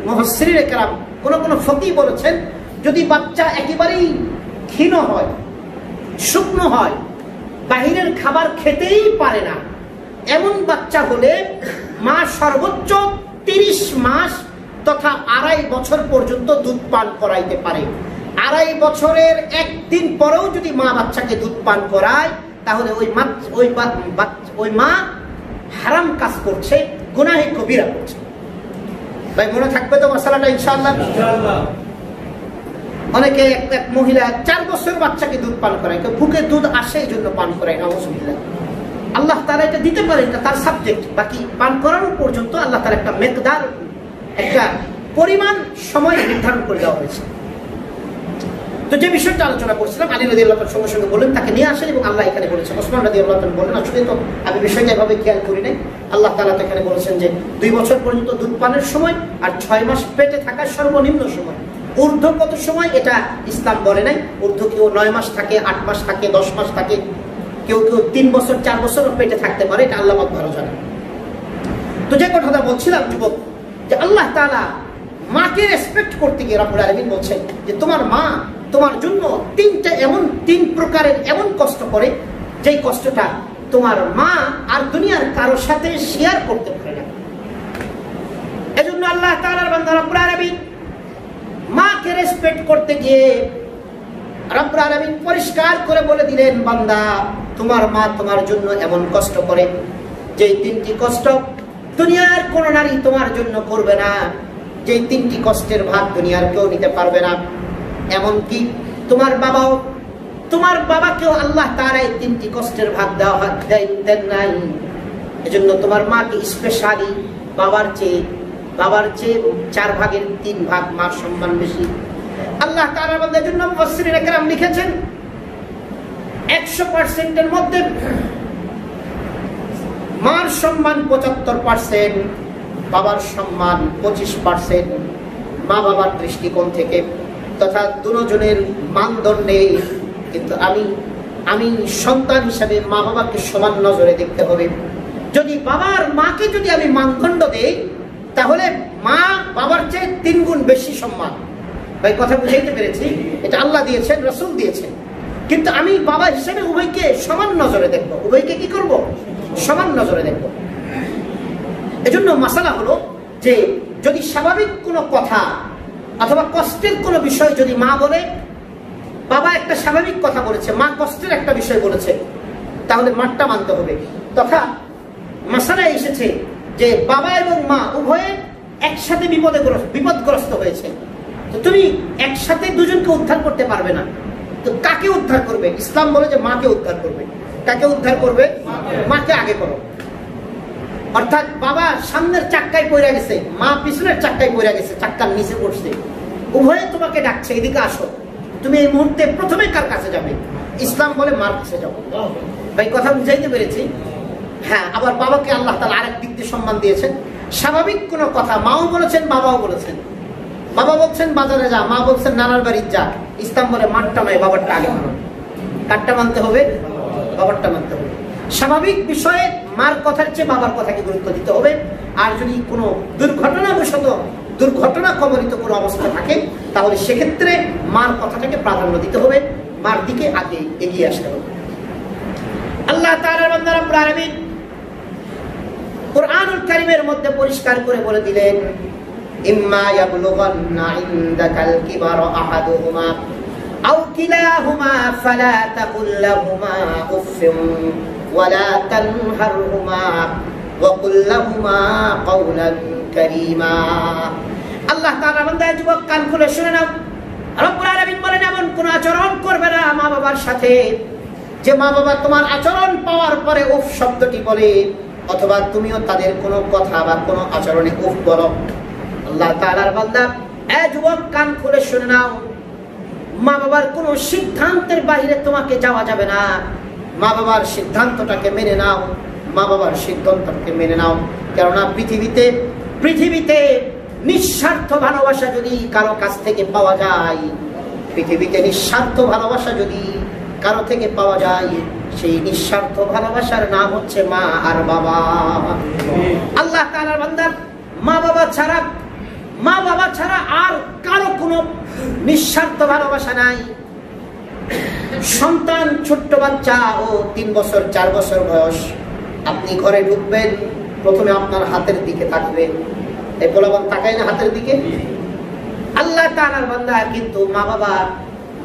S1: মুফাসসিরিনে কেরাম, কোন ফকিহ বলেছেন যদি বাচ্চা একেবারেই ক্ষীণ হয়, শুকনো হয়, বাহিরের খাবার খেতেই পারে না, এমন বাচ্চা হলে মা সর্বোচ্চ 30 মাস তথা 2.5 বছর পর্যন্ত দুধ পান করাইতে পারে। 2.5 বছরের 1 দিন পরেও যদি মা বাচ্চাকে দুধ পান করায় তাহলে ওই মা হারাম কাজ করছে, গুনাহে কবিরা করছে। ভাই মনে থাকবে তো মশালাটা ইনশাআল্লাহ? অনেকে এক মহিলা 4 বছর বাচ্চাকে দুধ পান করায়, তো বুকে দুধ আসে এই জন্য পান করায়, নাউযুবিল্লাহ। আল্লাহ তাআলা এটা দিতে পারেন, এটা তার সাবজেক্ট। বাকি পান করানো পর্যন্ত আল্লাহ তাআলা একটা মেকদার, একটা পরিমাণ সময় নির্ধারণ করে দেওয়া হয়েছে। তো যে বিষয়টা আলোচনা করছিলাম, আলী রাদিয়াল্লাহু তাআলা সঙ্গে সঙ্গে বললেন তাকে নিয়ে আসেন, এবং আল্লাহ এখানে বলেছেন। ওসমান রাদিয়াল্লাহু তাআলা বললেন আসলে তো আমি বিষয়টা এভাবে খেয়াল করি নাই, আল্লাহ তাআলা তো এখানে বলেছেন যে 2 বছর পর্যন্ত দুধ পানের সময় আর 6 মাস পেটে থাকার সর্বনিম্ন সময়। ঊর্ধ্ব কত সময় এটা ইসলাম বলে নাই। ঊর্ধ্ব কেউ 9 মাস থাকে, 8 মাস থাকে, 10 মাস থাকে, কেউ 3 বছর 4 বছর পেটে থাকতে পারে, এটা আল্লাহ ভালো জানেন। তো যে কথাটা বলছিলাম যুবক, যে আল্লাহ তাআলা মাকে রেসপেক্ট করতে গিয়ে রব্বুল আলামিন বলছেন যে তোমার মা তোমার জন্য 3 প্রকারের এমন কষ্ট করে যেই কষ্টটা তোমার মা আর দুনিয়ার কারোর সাথে শেয়ার করতে পারে না। এজন্য আল্লাহ তাআলার বান্দা রব্বুল আলামিন মাকে রেসপেক্ট করতে গিয়ে রব্বুল আলামিন পরিষ্কার করে বলে দিলেন, বান্দা তোমার মা তোমার জন্য এমন কষ্ট করে যে তিনটি কষ্ট দুনিয়ার কোন নারী তোমার জন্য করবে না, যে তিনটি কষ্টের ভাগ দুনিয়ার কেউ নিতে পারবে না। এমনকি তোমার বাবাকেও আল্লাহ তাআলা এই তিনটি কষ্টের ভাগ দেন নাই। এজন্য তোমার মাকে স্পেশালি বাবার চেয়ে 4 ভাগের 3 ভাগ মার সম্মান বেশি। আল্লাহ তাআলা বান্দার জন্য মুফাসসিরিন کرام লিখেছেন 100% এর মধ্যে মার সম্মান 75%, বাবার সম্মান 25%। মা বাবার দৃষ্টিকোণ থেকে তথা দুজনের মানদণ্ডে কিন্তু আমি সন্তান হিসাবে মা বাবাকে সমান নজরে দেখতে হবে। যদি মাকে যদি আমি মানদণ্ড দেই তাহলে মা বাবার চেয়ে 3 গুণ বেশি সম্মান। ভাই কথা বুঝাইতে পেরেছি? এটা আল্লাহ দিয়েছেন, রাসূল দিয়েছেন। কিন্তু আমি বাবা হিসেবে উভয়কে সমান নজরে দেখবো। উভয়কে কি করব? সমান নজরে দেখবো। এজন্য মাসালা হলো যে যদি স্বাভাবিক কোনো কথা অথবা কষ্টের কোনো বিষয় যদি মা বলে, বাবা একটা স্বাভাবিক কথা বলেছে, মা কষ্টের একটা বিষয় বলেছে, তাহলে মারটা মানতে হবে। তথা মাসালা এসেছে যে বাবা এবং মা উভয়ে একসাথে বিপদগ্রস্ত হয়েছে, তো তুমি একসাথে দুজনকে উদ্ধার করতে পারবে না। তো কাকে উদ্ধার করবে? ইসলাম বলে যে মাকে উদ্ধার করবে। কাকে উদ্ধার করবে? মাকে আগে করো। অর্থাৎ বাবা সামনের চাক্কায় পড়ে গেছে, মা পিছনের চাক্কায় পড়ে গেছে, চাক্কার নিচে পড়ছে, উভয়ে তোমাকে ডাকছে এদিকে আসো। তুমি এই মুহূর্তে প্রথমে কার কাছে যাবে? ইসলাম বলে মার কাছে যাবো। ভাই কথা বুঝাইতে পেরেছি? হ্যাঁ, আবার বাবাকে আল্লাহ তাআলা আরেক দিক দিয়ে সম্মান দিয়েছেন। স্বাভাবিক কোনো কথা মাও বলেছেন, বাবাও বলেছেন। বাবা বলছেন বাজারে যা, মা বলছেন নানার বাড়ির যা। ইসলাম বলে মারটা নয়, বাবারটা আগে মানো। কারটা মানতে হবে? বাবারটা মানতে হবে। স্বাভাবিক বিষয়ে মার কথার চেয়ে বাবার কথাকে গুরুত্ব দিতে হবে। আর যদি কোনো দুর্ঘটনা কবলিত কোনো অবস্থা থাকে তাহলে সেক্ষেত্রে মার কথাটাকে প্রাধান্য দিতে হবে, মার দিকে আগে এগিয়ে আসতে হবে। আল্লাহ তাআলার বান্দা রব্বুল আলামিন কুরআনুল কারীমের মধ্যে পরিষ্কার করে বলে দিলেন, ইম্মা ইয়াবলুগান্না ইনদাকাল কিবারা আহাদুহুমা আও কিলাহুমা ফালা তাকুল লাহুমা উফফিন ওয়ালা তানহারহুমা ওয়া কুল লাহুমা কাওলান কারীমা। আল্লাহ তাআলা বান্দা যুবক কান খুলে শুনে নাও, রব্বুল আলামিন বলেন এমন কোন আচরণ করবে না মা বাবার সাথে যে মা বাবা তোমার আচরণ পাওয়ার পরে উফ শব্দটি বলে, অথবা তুমিও তাদের কোনো কথা বা কোনো আচরণে উফ বলো। আল্লাহ তাআলার বান্দা যুবক কান খুলে শুনে নাও, মা বাবার কোনো সিদ্ধান্তের বাইরে তোমাকে যাওয়া যাবে না। মা বাবার সিদ্ধান্তটাকে মেনে নাও, মা বাবার সিদ্ধান্তটাকে মেনে নাও। কেননা পৃথিবীতে নিঃস্বার্থ ভালোবাসা যদি কারো কাছ থেকে পাওয়া যায়, পৃথিবীতে নিঃস্বার্থ ভালোবাসা যদি কারো থেকে পাওয়া যায়, সেই নিঃস্বার্থ ভালোবাসার নাম হচ্ছে মা আর বাবা। আল্লাহ তাআলার বান্দা মা বাবা ছাড়া আর কারো কোনো নিঃস্বার্থ ভালোবাসা নাই। সন্তান ছোট্ট বাচ্চা ও 3 বছর 4 বছর বয়স, আপনি ঘরে ঢুকবেন, প্রথমে আপনার হাতের দিকে তাকবে। এই পোলাপান তাকায় না হাতের দিকে? আল্লাহ তাআলার বান্দা কিন্তু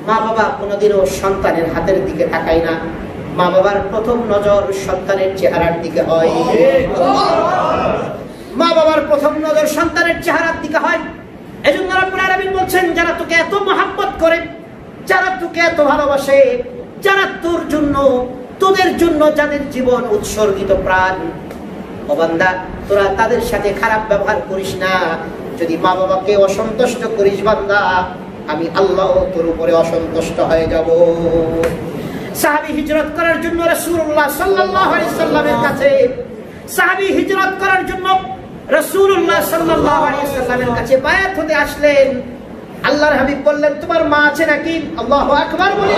S1: মা বাবা কোনোদিনও সন্তানের হাতের দিকে তাকায় না। মা বাবার প্রথম নজর সন্তানের চেহারার দিকে হয়। মা বাবার প্রথম নজর সন্তানের চেহারার দিকে হয়। এজন্য রব্বুল আলামিন বলছেন, যারা তোকে এত মহব্বত করে, যারা তোকে এত ভালোবাসে, যারা তোদের জন্য যাদের জীবন উৎসর্গিত প্রাণ, ও বান্দা তোরা তাদের সাথে খারাপ ব্যবহার করিস না। যদি মা বাবাকে অসন্তুষ্ট করিস বান্দা, আমি আল্লাহ তোর উপরে অসন্তুষ্ট হয়ে যাব। সাহাবী হিজরত করার জন্য রাসূলুল্লাহ সাল্লাল্লাহু আলাইহি সাল্লামের কাছে বায়াত হতে আসলেন। আল্লাহর হাবিব বললেন, তোমার মা আছে নাকি? আল্লাহু আকবার বলি।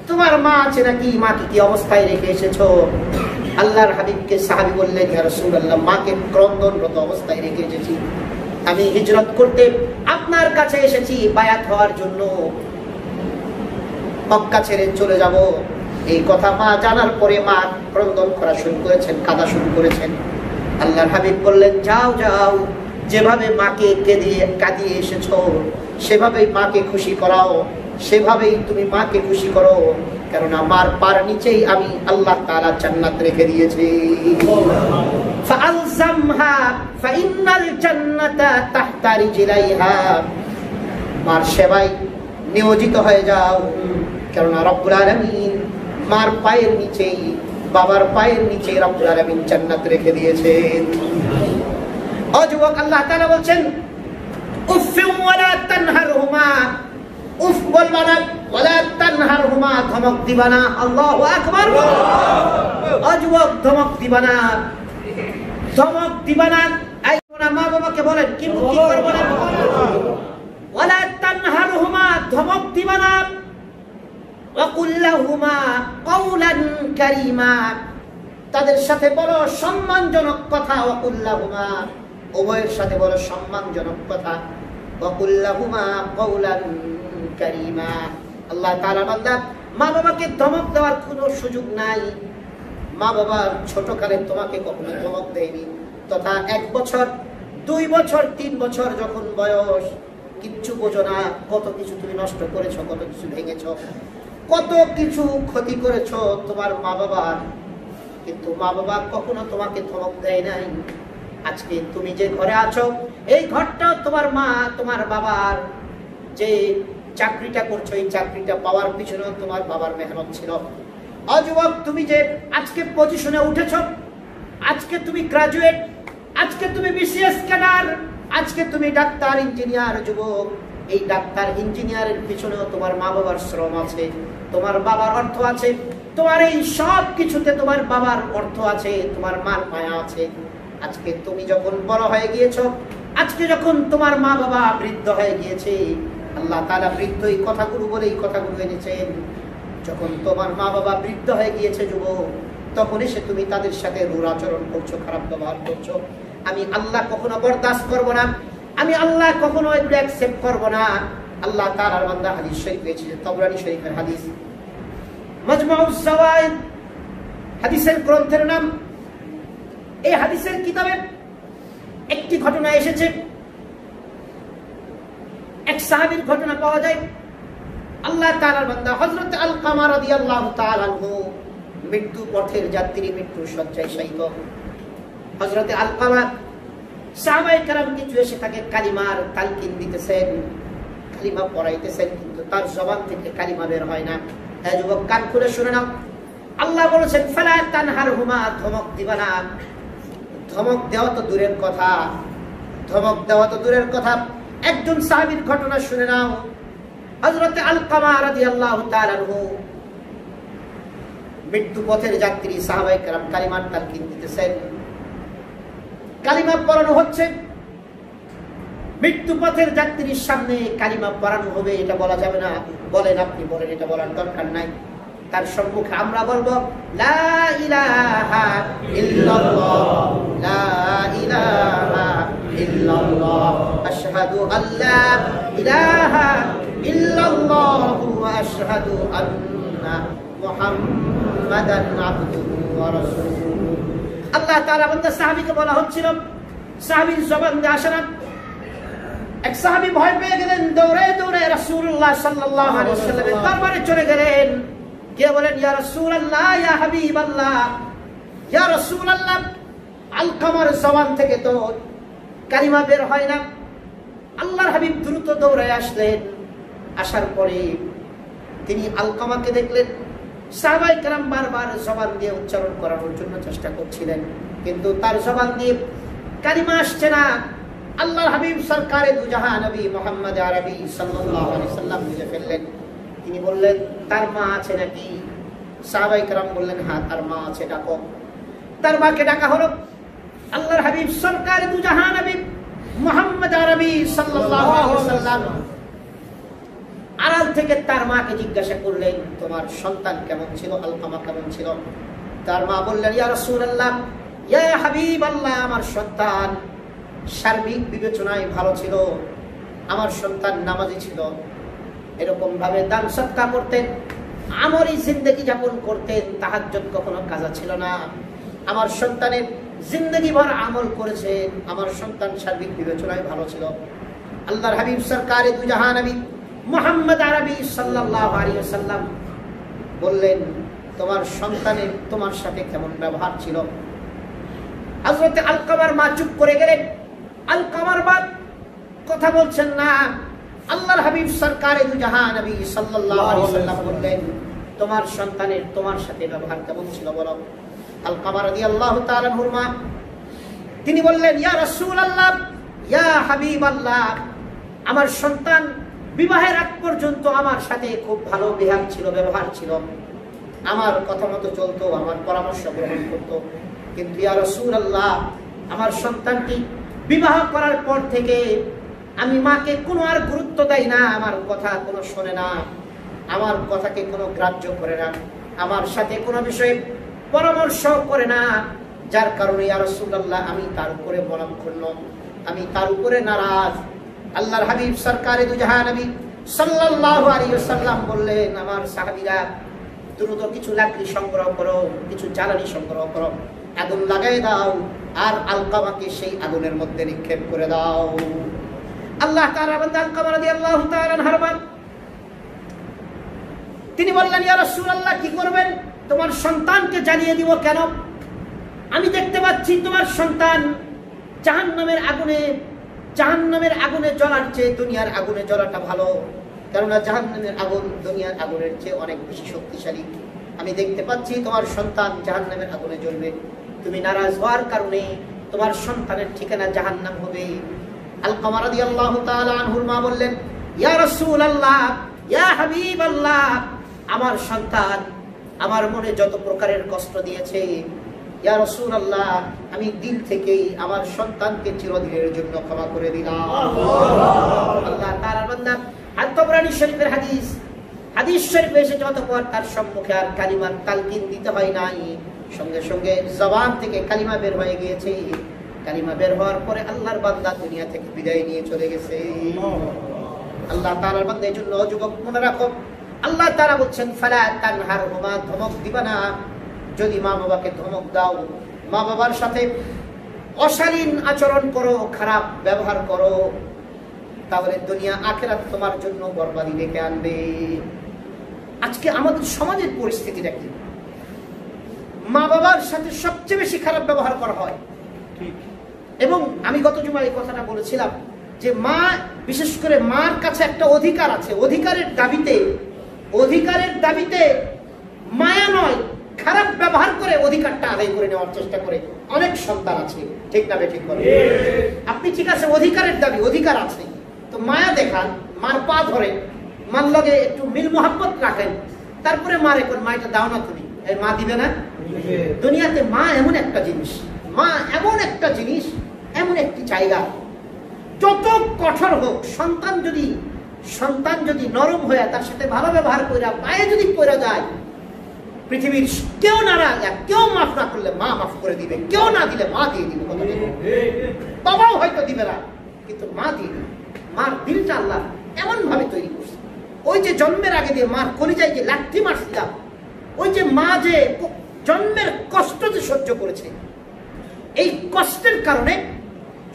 S1: তোমার মা আছে নাকি? মাকে কি অবস্থায় রেখে এসেছো? আল্লাহর হাবিবকে সাহাবী বললেন, ইয়া রাসূলুল্লাহ, মাকে ক্রন্দনরত অবস্থায় রেখে এসেছি। আমি হিজরত করতে আপনার কাছে এসেছি বায়াত হওয়ার জন্য, মক্কা ছেড়ে চলে যাব। এই কথা মা জানার পরে মা ক্রন্দন করা শুরু করেছেন, কাঁদা শুরু করেছেন। আল্লাহর হাবিব বললেন, যাও, যেভাবে মাকে কাঁদিয়ে এসেছো সেভাবেই মাকে খুশি করাও। সেভাবেই তুমি মাকে খুশি করো, কেননা মার পার নিচেই আমি আল্লাহ তাআলা জান্নাত রেখে দিয়েছি। ফাআলজামহা ফাইন্নাল জান্নাতা তাহতা রিজলাইহা, মার সেবায় নিয়োজিত হয়ে যাও, কেননা রব্বুল আলামিন মার পায়ের নিচেই, বাবার পায়ের নিচে রব্বুল আলামিন জান্নাত রেখে দিয়েছেন। ও যুবক, আল্লাহ তাআলা বলছেন উফফি ওয়ালা তানহারহুমা, উফ বলবা না, ওয়ালা তানহারহুমা, ধমক দিবা না। আল্লাহু আকবার। ও যুবক, ধমক দিবা না, ধমক দিবা না। এই মা বাবাকে বলেন কি করব না, ওয়ালা তানহারহুমা, ধমক দিবা না। ওয়াকুল লাহুমা কাওলান কারীমা, তাদের সাথে বলো সম্মানজনক কথা। ওয়াকুল লাহুমা, উভয়ের সাথে বলো সম্মানজনক কথা। ওয়াকুল লাহুমা কাওলান কারীমা। আল্লাহ তাআলা বান্দা, মা বাবাকে ধমক দেওয়ার কোনো সুযোগ নাই। মা বাবা ছোটকালে তোমাকে কখনো ধমক দেয়নি, তথা 1 বছর 2 বছর 3 বছর যখন বয়স, কিচ্ছু বোঝো না, কত কিছু তুমি নষ্ট করেছো, কত কিছু ভেঙেছো, কত কিছু ক্ষতি করেছো তোমার মা বাবার, কিন্তু মা বাবা কখনো তোমাকে ধমক দেয় নাই। আজকে তুমি যে ঘরে আছো, এই ঘরটা তোমার মা তোমার বাবার, যে চাকরিটা করছো, এই চাকরিটা পাওয়ার পিছনে তোমার বাবার মেহনত ছিল। যুবক, তুমি যে আজকে পজিশনে উঠেছো, আজকে তুমি গ্রাজুয়েট, আজকে তুমি বিসিএস ক্যাডার, আজকে তুমি ডাক্তার ইঞ্জিনিয়ার। যুবক, এই ডাক্তার ইঞ্জিনিয়ারের পিছনেও তোমার মা বাবার শ্রম আছে, তোমার বাবার অর্থ আছে, তোমার এই সব কিছুতে তোমার বাবার অর্থ আছে, তোমার মার মায়া আছে। আজকে তুমি যখন বড় হয়ে গিয়েছো, আজকে যখন তোমার মা বাবা বৃদ্ধ হয়ে গিয়েছে, আল্লাহ তাআলা বৃদ্ধ এই কথাগুলো বলে এই কথাগুলো এনেছেন। যখন তোমার মা বাবা বৃদ্ধ হয়ে গিয়েছে যুবক, তখন এসে তুমি তাদের সাথে রূঢ় আচরণ করছো, খারাপ ব্যবহার করছো, আমি আল্লাহ কখনো বরদাস্ত করব না, আমি আল্লাহ কখনো এগুলো অ্যাকসেপ্ট করব না। আল্লাহ তাআলার বান্দা হাদিস শরীফ পেয়েছে, তাবরানী শরীফের হাদিস, মাজমাউজ যাওয়ায়েদ হাদিসের গ্রন্থের নাম। এই হাদিসের কিতাবে একটি ঘটনা এসেছে, এক সাহাবীর ঘটনা পাওয়া যায়। আল্লাহ তাআলার বান্দা হযরত আলকামা রাদিয়াল্লাহু তাআলা আনহু মৃত্যু পথের যাত্রী, মৃত্যুর শয্যায় শায়িত। হযরত আলকামা সাহাবায়ে কেরাম কিছু এসে তাকে কালিমার তালকিন দিতেছেন, কালিমা পড়াইতেছেন, কিন্তু তার জবান থেকে কালিমা বের হয় না। এই যুবক, কান খুলে শুনে নাও, আল্লাহ বলেছেন ফালা তানহারহুমা, ধমক দিবা না। ধমক দেওয়া তো দূরের কথা, ধমক দেওয়া তো দূরের কথা। একজন সাহাবীর ঘটনা শুনে নাও। হযরত আলকামা রাদিয়াল্লাহু তাআলা আনহু মৃত্যু পথের যাত্রী, সাহাবায়ে কেরাম কালিমার তালকিন দিতেছেন, কালিমা পড়ানো হচ্ছে। মৃত্যু পথের যাত্রীর সামনে কালিমা পড়ানো হবে, এটা বলা যাবে না। বলেন, আপনি বলেন, এটা বলার দরকার নাই। তার সম্মুখে আমরা বলবো লা ইলাহা ইল্লাল্লাহ, লা ইলাহা ইল্লাল্লাহ, আশহাদু আল্লা ইলাহা ইল্লাল্লাহ ওয়া আশহাদু আন্না মুহাম্মাদান আবদুহু ওয়া রাসূলুহু। আল্লাহ তাআলা বান্দা সাহাবীকে বলা হচ্ছিল, সাহাবীর জবান দিয়ে আসে না। এক সাহাবী ভয় পেয়ে গেলেন, দৌড়ে দৌড়ে রাসূলুল্লাহ সাল্লাল্লাহু আলাইহি ওয়াসাল্লামের দরবারে চলে গেলেন। কে বলেন, ইয়া রাসূলুল্লাহ, ইয়া হাবিবাল্লাহ, ইয়া রাসূলুল্লাহ, আলকামার জবান থেকে তো কালিমা বের হয় না। আল্লাহর হাবিব দ্রুত দৌড়ে আসলেন। আসার পরে তিনি আলকামাকে দেখলেন। সাহাবায়ে কেরাম বারবার জবান দিয়ে উচ্চারণ করানোর জন্য চেষ্টা করছিলেন, কিন্তু তার জবান দিয়ে কালিমা আসছে না। আল্লাহর হাবিব সরকারে দু জাহান নবী মুহাম্মদ আরবি সাল্লাল্লাহু আলাইহি সাল্লাম বুঝে ফেললেন। তিনি বললেন, তার মা আছে নাকি? সাহাবায়ে কেরাম বললেন, হ্যাঁ, তার মা আছে, ডাকো। তার মাকে ডাকা হলো। আল্লাহর হাবিব সরকারে দু জাহান নবী মুহাম্মদ আরবি সাল্লাল্লাহু আলাইহি সাল্লাম আড়াল থেকে তার মাকে জিজ্ঞাসা করলেন, তোমার সন্তান কেমন ছিল, আলকামা কেমন ছিল? তার মা বললেন, ইয়া রাসূলুল্লাহ, ইয়া হাবিবাল্লাহ, আমার সন্তান সার্বিক বিবেচনায় ভালো ছিল, আমার সন্তান নামাজি ছিল, এরকম ভাবে দান সদকা করতেন, আমরি জিন্দেগি যাপন করতেন, তাহাজ্জুদ কখনো কাজা ছিল না। আমার সন্তানের জিন্দেগি ভর আমল করেছেন, আমার সন্তান সার্বিক বিবেচনায় ভালো ছিল। আল্লাহর হাবিব সরকারে দু জাহান নবী মুহাম্মদ আরবি সাল্লাল্লাহু আলাইহি ওয়াসাল্লাম বললেন, তোমার সন্তানের তোমার সাথে কেমন ব্যবহার ছিল? হযরত আলকামার মা চুপ করে গেলেন। আলকামার মা কথা বলছেন না। আল্লাহর হাবিব সরকারে দু জাহান নবী সাল্লাল্লাহু আলাইহি ওয়াসাল্লাম বললেন, তোমার সন্তানের তোমার সাথে ব্যবহার কেমন ছিল বলো? আলকামা রাদিয়াল্লাহু তাআলা আনহুর মা তিনি বললেন, ইয়া রাসূলুল্লাহ, ইয়া হাবিবাল্লাহ, আমার সন্তান বিবাহের আগ পর্যন্ত আমার সাথে খুব ভালো ব্যবহার ছিল, আমার কথা মতো চলতো, আমার পরামর্শ গ্রহণ করতো। কিন্তু ইয়া রাসূলুল্লাহ, আমার সন্তানটি বিবাহ করার পর থেকে আমি মাকে কোনো আর গুরুত্ব দেই না, আমার কথা কোনো শোনে না, আমার কথাকে কোনো গ্রাহ্য করে না, আমার সাথে কোনো বিষয়ে পরামর্শ করে না, যার কারণে ইয়া রাসূলুল্লাহ আমি তার উপরে মনক্ষুণ্ণ, আমি তার উপরে নারাজ। আল্লাহর হাবিব সরকারে দু জাহান নবী সাল্লাল্লাহু আলাইহি ওয়াসাল্লাম বললেন, আমার সাহাবীরা দ্রুত কিছু লাকড়ি সংগ্রহ করো, কিছু জ্বালানি সংগ্রহ করো, আগুন লাগাই দাও আর আলকামাকে সেই আগুনের মধ্যে নিক্ষেপ করে দাও। আল্লাহ তাআলা বান্দা আলকামা রাদিয়াল্লাহু তাআলা আনহা তিনি বললেন, ইয়া রাসূলুল্লাহ কি করবেন? তোমার সন্তানকে জ্বালিয়ে দিব কেন? আমি দেখতে পাচ্ছি তোমার সন্তান জাহান্নামের আগুনে জ্বলার চেয়ে দুনিয়ার আগুনে জ্বলাটা ভালো, কেননা জাহান্নামের আগুন দুনিয়ার আগুনের চেয়ে অনেক বেশি শক্তিশালী। আমি দেখতে পাচ্ছি তোমার সন্তান জাহান্নামের আগুনে জ্বলবে, তুমি নারাজ হওয়ার কারণে তোমার সন্তানের ঠিকানা জাহান্নাম হবে। আলকামা রাদিয়াল্লাহু তাআলা আনহুর মা বললেন, ইয়া রাসূলুল্লাহ, ইয়া হাবিবাল্লাহ, আমার সন্তান আমার মনে যত প্রকারের কষ্ট দিয়েছে, ইয়া রাসূলুল্লাহ, আমি দিল থেকেই আমার সন্তানকে চিরদিনের জন্য ক্ষমা করে দিলাম। আল্লাহ তাআলার বান্দা আত-তাবরানী শরীফের হাদিস শরীফে এসে যতবার তার সম্মুখে আর কালিমার তালকিন দিতে হয় নাই, সঙ্গে সঙ্গে জবান থেকে কালিমা বের হয়ে গিয়েছে। কালিমা বের হওয়ার পরে আল্লাহর বান্দা দুনিয়া থেকে বিদায় নিয়ে চলে গেছে। আল্লাহ তাআলার বান্দা এই জন্য যুবক মনে রাখো, আল্লাহ তাআলা বলছেন, ফালা তানহারহুমা, ধমক দিবা না। যদি মা বাবাকে ধমক দাও, মা বাবার সাথে অশালীন আচরণ করো, খারাপ ব্যবহার করো, তাহলে দুনিয়া আখিরাত তোমার জন্য বরবাদি ডেকে আনবে। আজকে আমাদের সমাজের পরিস্থিতিটা কি? মা বাবার সাথে সবচেয়ে বেশি খারাপ ব্যবহার করা হয়। এবং আমি গত জুমায় এই কথাটা বলেছিলাম যে মা, বিশেষ করে মার কাছে একটা অধিকার আছে, অধিকারের দাবিতে মায়া নয়, খারাপ ব্যবহার করে অধিকারটা আদায় করে নেওয়ার চেষ্টা করে অনেক সন্তান আছে। ঠিক না বেঠিক বলেন? আপনি ঠিক আছে, অধিকারের দাবি, অধিকার আছে, তো মায়া দেখান, মার পা ধরে, মার লগে একটু মিল মোহাব্বত রাখেন, তারপরে মার এখন মা এটা দাও না, তুমি এই মা দিবে না। দুনিয়াতে মা এমন একটা জিনিস, এমন একটি জায়গা, যত কঠোর হোক, সন্তান যদি নরম হয়ে তার সাথে ভালো ব্যবহার করে পায়ে যদি পড়ে যায়, পৃথিবীর কেউ নারাজ, কেউ মাফ না করলে মা মাফ করে দিবে, কেউ না দিলে মা দিয়ে দিবে। বাবাও হয়তো দিবে না, কিন্তু মা দিয়ে দিবে। মার দিলটা আল্লাহ এমন ভাবে তৈরি করছে, ওই যে জন্মের আগে দিয়ে মার কলিজায় যে লাঠি মারছিলাম, ওই যে মা যে জন্মের কষ্ট যে সহ্য করেছে, এই কষ্টের কারণে,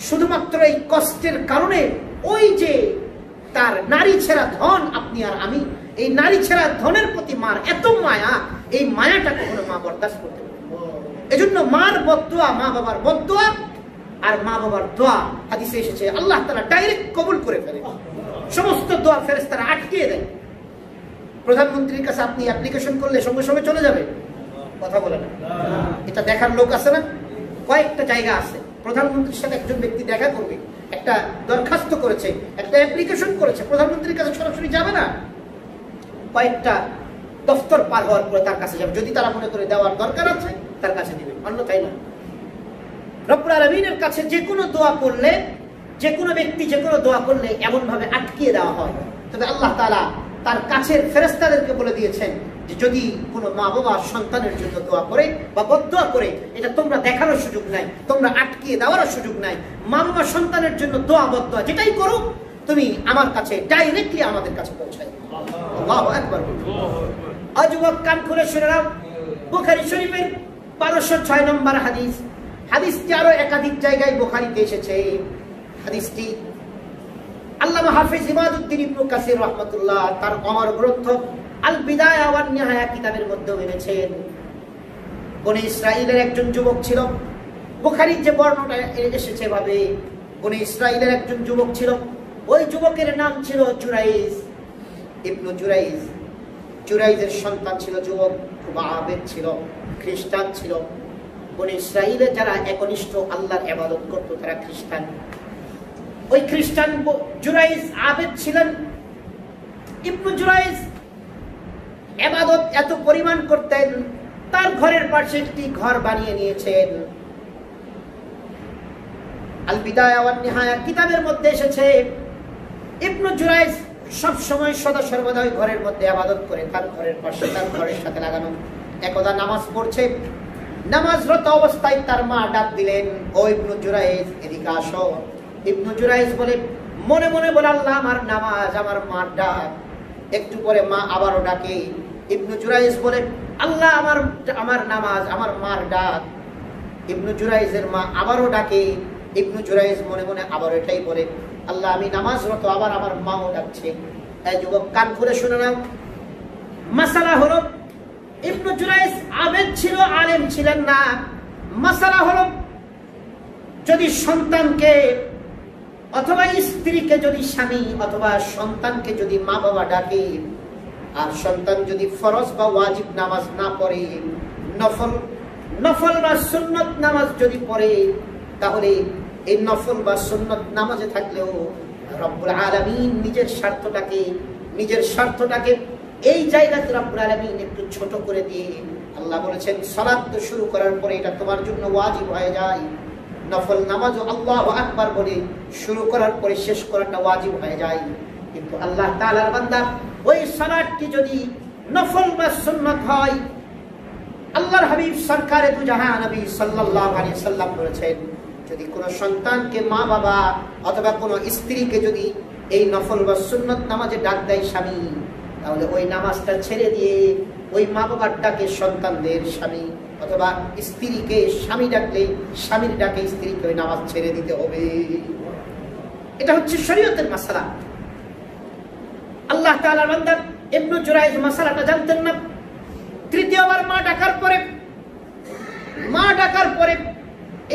S1: শুধুমাত্র এই কষ্টের কারণে ওই যে তার নারী ছেঁড়া ধন, আপনি আর আমি, এই নারী ছেঁড়া ধনের প্রতি মার এত মায়া, এই মায়াটা কখনো মা বরদাস্ত করতে পারে। এজন্য মার বদদুয়া, মা বাবার বদদুয়া আর মা বাবার দোয়া হাদিসে এসেছে আল্লাহ তাআলা ডাইরেক্ট কবুল করে ফেলে, সমস্ত দোয়া ফেরেশতারা আটকিয়ে দেয়। প্রধানমন্ত্রীর কাছে আপনি অ্যাপ্লিকেশন করলে সঙ্গে সঙ্গে চলে যাবে, কথা বলে না, এটা দেখার লোক আছে না? কয়েকটা জায়গা আছে, প্রধানমন্ত্রীর সাথে একজন ব্যক্তি দেখা করবে, একটা দরখাস্ত করেছে, একটা অ্যাপ্লিকেশন করেছে, প্রধানমন্ত্রীর কাছে সরাসরি যাবে না, কয়েকটা দফতর পার হওয়ার পরে তার কাছে যাবে, যদি তারা মনে করে দেওয়ার দরকার আছে তার কাছে দিবে, অন্যথায় না। রব্বুল আলামিনের কাছে যে কোনো দোয়া করলে, যে কোনো ব্যক্তি যে কোনো দোয়া করলে এমন ভাবে আটকিয়ে দেওয়া হয়। তবে আল্লাহ তাআলা তার কাছের ফেরেশতাদেরকে বলে দিয়েছেন যে যদি কোনো মা বাবা সন্তানের জন্য দোয়া করে বা বদদোয়া করে, এটা তোমরা দেখানোর সুযোগ নাই, তোমরা আটকিয়ে দেওয়ার সুযোগ নাই। মা বাবা সন্তানের জন্য দোয়া বদদোয়া যেটাই করো, তুমি আমার কাছে ডাইরেক্টলি আমাদের কাছে পৌঁছায়। আল্লাহু আকবার। যুবক কান খুলে শুনে নাও, বুখারী শরীফের 1206 নম্বর হাদিস। হাদিসটি আরো একাধিক জায়গায় বুখারীতে এসেছে। হাদিসটি আল্লাহ আল্লামা হাফিজ ইমাদউদ্দিন ইবনে কাসির রাহমাতুল্লাহ তার অমর গ্রন্থ আল বিদায়া ওয়ান নিহায়া কিতাবের মধ্যে এনেছেন, বনি ইসরাইলের একজন যুবক ছিল। বুখারীর যে বর্ণনা এসেছে ভাবে বনি ইসরাইলের একজন যুবক ছিল, ওই যুবকের নাম ছিল জুরাইজ ইবনে জুরাইজ। জুরাইজের সন্তান ছিল যুবক, খুব আবেদ ছিল, খ্রিস্টান ছিল। বনি ইসরাইলে যারা একনিষ্ঠ আল্লাহর ইবাদত করত তারা খ্রিস্টান। ওই খ্রিস্টান জুরাইজ আবেদ ছিলেন। ইবনে জুরাইজ ইবাদত এত পরিমাণ করতেন, তার ঘরের পাশে একটি ঘর বানিয়ে নিয়েছেন। আল বিদায়া ওয়ান নিহায়া কিতাবের মধ্যে এসেছে ইবনে জুরাইজ সব সময় সদা সর্বদা ওই ঘরের মধ্যে ইবাদত করে, তার ঘরের পাশে, তার ঘরের সাথে লাগানো। একদা নামাজ পড়ছে, নামাজরত অবস্থায় তার মা ডাক দিলেন, ও ইবনে জুরাইজ এদিকে আসো। ইবনে জুরাইজ বলে মনে মনে বলে, আল্লাহ আমার নামাজ, আমার মার ডাক। একটু পরে মা আবারও ডাকে। ইবনে জুরাইজ বলে, আল্লাহ আমার নামাজ, আমার মার ডাক। ইবনে জুরাইজের মা আবারও ডাকে। ইবনে জুরাইজ মনে মনে আবার এটাই বলে, আল্লাহ আমি নামাজরত, আবার আমার মাও ডাকছে। এই যুবক কান খুলে শুনে নাও, মাসালা হলো ইবনে জুরাইজ আবেদ ছিল, আলেম ছিলেন না। মাসালা হলো যদি সন্তানকে অথবা স্ত্রীকে যদি স্বামী অথবা সন্তানকে যদি মা বাবা ডাকে, আর সন্তান যদি ফরজ বা ওয়াজিব নামাজ না পড়ে, নফল বা সুন্নত নামাজ যদি পড়ে, তাহলে এই নফল বা সুন্নত নামাজে থাকলেও রব্বুল আলামিন নিজের স্বার্থটাকে এই জায়গাতে রব্বুল আলামিন একটু ছোট করে দিয়ে আল্লাহ বলেছেন, সালাত তো শুরু করার পরে এটা তোমার জন্য ওয়াজিব হয়ে যায়। নফল নামাজও আল্লাহু আকবার বলে শুরু করার পরে শেষ করাটা ওয়াজিব হয়ে যায়। কিন্তু আল্লাহ তাআলার বান্দা ওই সালাতটি যদি নফল বা সুন্নাত হয়, আল্লাহর হাবিব সরকারে দু জাহান নবী সাল্লাল্লাহু আলাইহি সাল্লাম বলেছেন, যদি কোনো সন্তানকে মা বাবা অথবা কোনো স্ত্রীকে যদি এই নফল বা সুন্নাত নামাজে ডাক দেয় স্বামী, তাহলে ওই নামাজটা ছেড়ে দিয়ে ওই মা বাবার ডাকে সন্তানদের স্বামী, অথবা স্ত্রীকে স্বামী ডাকলে স্বামীর ডাকে স্ত্রীকে ওই নামাজ ছেড়ে দিতে হবে। এটা হচ্ছে শরীয়তের মাসালা। আল্লাহ তাআলার বান্দা ইবনে জুরাইজ মাসালাটা জানতেন না। তৃতীয়বার মা ডাকার পরে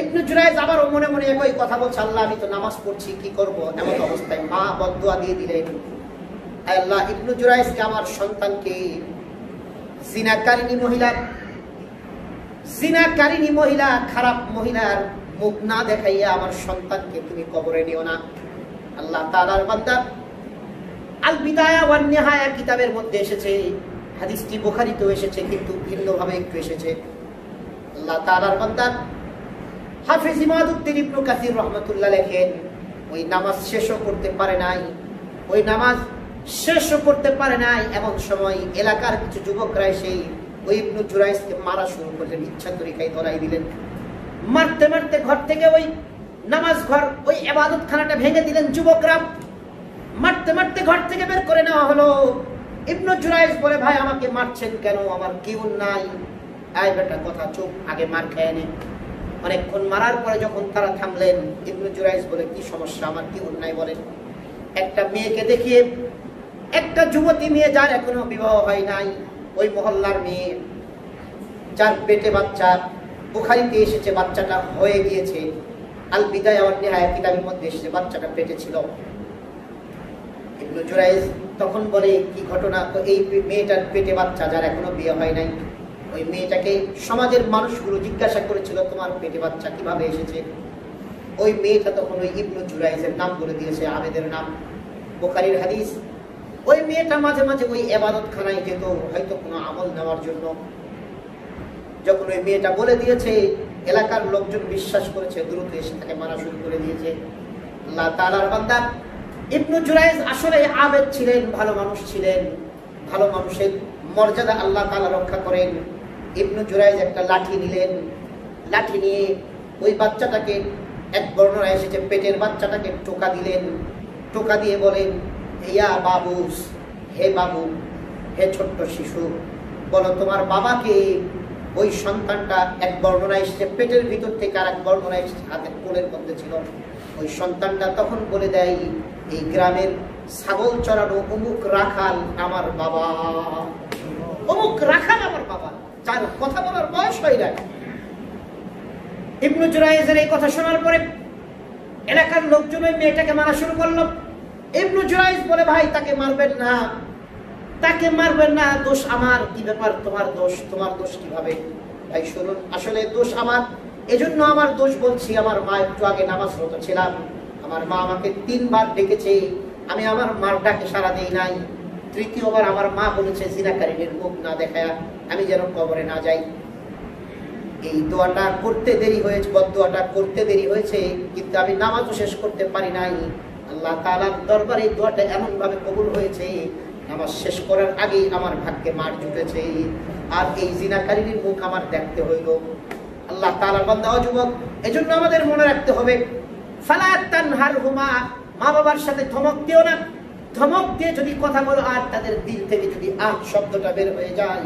S1: ইবনে জুরাইজ আবার মনে মনে একই কথা বলছে, আল্লাহ আমি তো নামাজ পড়ছি, কি করব? এমন অবস্থায় মা বদদুয়া দিয়ে দিলেন, আল্লাহ ইবনে জুরাইজকে, আমার সন্তানকে জিনাকারিনী মহিলা, খারাপ মহিলার মুখ না দেখাইয়া আমার সন্তানকে তুমি কবরে নিও না। আল্লাহ তাআলার বান্দা আল বিদায়া ওয়ান নিহায়া কিতাবের মধ্যে এসেছে, হাদিসটি বুখারীতেও এসেছে, কিন্তু ভিন্নভাবে একটু এসেছে। আল্লাহ তাআলার বান্দা হাফিজ ইমাদউদ্দিন ইবনে কাসির রাহমাতুল্লাহ লেখেন, ওই নামাজ শেষও করতে পারে নাই। এমন সময় এলাকার কিছু যুবকরা এসে ওই ইবনে জুরাইজকে মারা শুরু করলেন, ইচ্ছা তরিকায় ধরাই দিলেন। মারতে মারতে ঘর থেকে ওই নামাজ ঘর, ওই ইবাদতখানাটা ভেঙে দিলেন যুবকরা। মারতে মারতে ঘর থেকে বের করে নেওয়া হলো। ইবনে জুরাইজ বলে, ভাই আমাকে মারছেন কেন? আমার কেউ নাই। আয় বেটা, কথা চুপ, আগে মার খেয়ে নে। অনেকক্ষণ মারার পরে যখন তারা থামলেন, ইবনে জুরাইজ বলে, কি সমস্যা? আমার কি অন্যায় বলেন? একটা মেয়েকে দেখিয়ে, একটা যুবতী মেয়ে যার এখনো বিবাহ হয় নাই, ওই মহল্লার মেয়ে, যার পেটে বাচ্চা, বুখারীতে এসেছে বাচ্চাটা হয়ে গিয়েছে, আল বিদায়া ওয়ান নিহায়া কিতাবের মধ্যে এসেছে বাচ্চাটা পেটে ছিল। ইবনে জুরাইজ তখন বলে, কি ঘটনা? তো এই মেয়েটার পেটে বাচ্চা, যার এখনো বিয়ে হয় নাই, ওই মেয়েটাকে সমাজের মানুষগুলো জিজ্ঞাসা করেছিল, তোমার পেটে বাচ্চা কিভাবে এসেছে? ওই মেয়েটা তখন ওই ইবনে জুরাইজের নাম বলে দিয়েছে, আবেদের নাম, বুখারীর হাদিস। ওই মেয়েটা মাঝে মাঝে ওই ইবাদতখানায় যেত, হয়তো কোনো আমল নেওয়ার জন্য। যখন ওই মেয়েটা বলে দিয়েছে, এলাকার লোকজন বিশ্বাস করেছে, দ্রুত এসে তাকে মারা শুরু করে দিয়েছে। আল্লাহ তাআলার বান্দা ইবনে জুরাইজ আসলে আবেদ ছিলেন, ভালো মানুষ ছিলেন। ভালো মানুষের মর্যাদা আল্লাহ তাআলা রক্ষা করেন। ইবনে জুরাইজ একটা লাঠি নিলেন, লাঠি নিয়ে ওই বাচ্চাটাকে, এক বর্ণনায় এসেছে পেটের বাচ্চাটাকে টোকা দিলেন। টোকা দিয়ে বলেন, ইয়া বাবুস, হে বাবু, হে ছোট্ট শিশু, বলো তোমার বাবাকে। ওই সন্তানটা, এক বর্ণনায় এসেছে পেটের ভিতর থেকে, আর এক বর্ণনায় এসেছে হাতের কোলের মধ্যে ছিল। ওই সন্তানটা তখন বলে দেয়, এই গ্রামের ছাগল চড়ানো অমুক রাখাল আমার বাবা, অমুক রাখাল আমার বাবা, যার কথা বলার বয়স হয় না। ইবনু জুরাইজের এই কথা শোনার পরে এলাকার লোকজন ওই মেয়েটাকে মারা শুরু করলো। ইবনু জুরাইজ বলে, ভাই তাকে মারবেন না, তাকে মারবেন না, দোষ আমার। কি ব্যাপার, তোমার দোষ? তোমার দোষ কিভাবে? ভাই শুনুন, আসলে দোষ আমার, এজন্য আমার দোষ বলছি। আমার মা একটু আগে নামাজরত ছিলাম, আমার মা আমাকে 3 বার ডেকেছে, আমি আমার মার ডাকে সাড়া দেই নাই। তৃতীয়বার আমার মা বলেছে জিনাকারীদের মুখ না দেখায় আমি যেন কবরে না যাই। এই দোয়াটা করতে দেরি হয়েছে, বদদোয়াটা করতে দেরি হয়েছে, কিন্তু আমি নামাজও শেষ করতে পারি নাই। আল্লাহ তাআলার দরবারে এই দোয়াটা এমন ভাবে কবুল হয়েছে, নামাজ শেষ করার আগেই আমার ভাগ্যে মার জুটেছে, আর এই জিনাকারীর মুখ আমার দেখতে হইল। আল্লাহ তাআলার বান্দা ও যুবক, এজন্য আমাদের মনে রাখতে হবে, ফালা তানহারহুমা, মা বাবার সাথে ধমক দিও না। ধমক দিয়ে যদি কথা বলো আর তাদের দিল থেকে যদি আহ শব্দটা বের হয়ে যায়,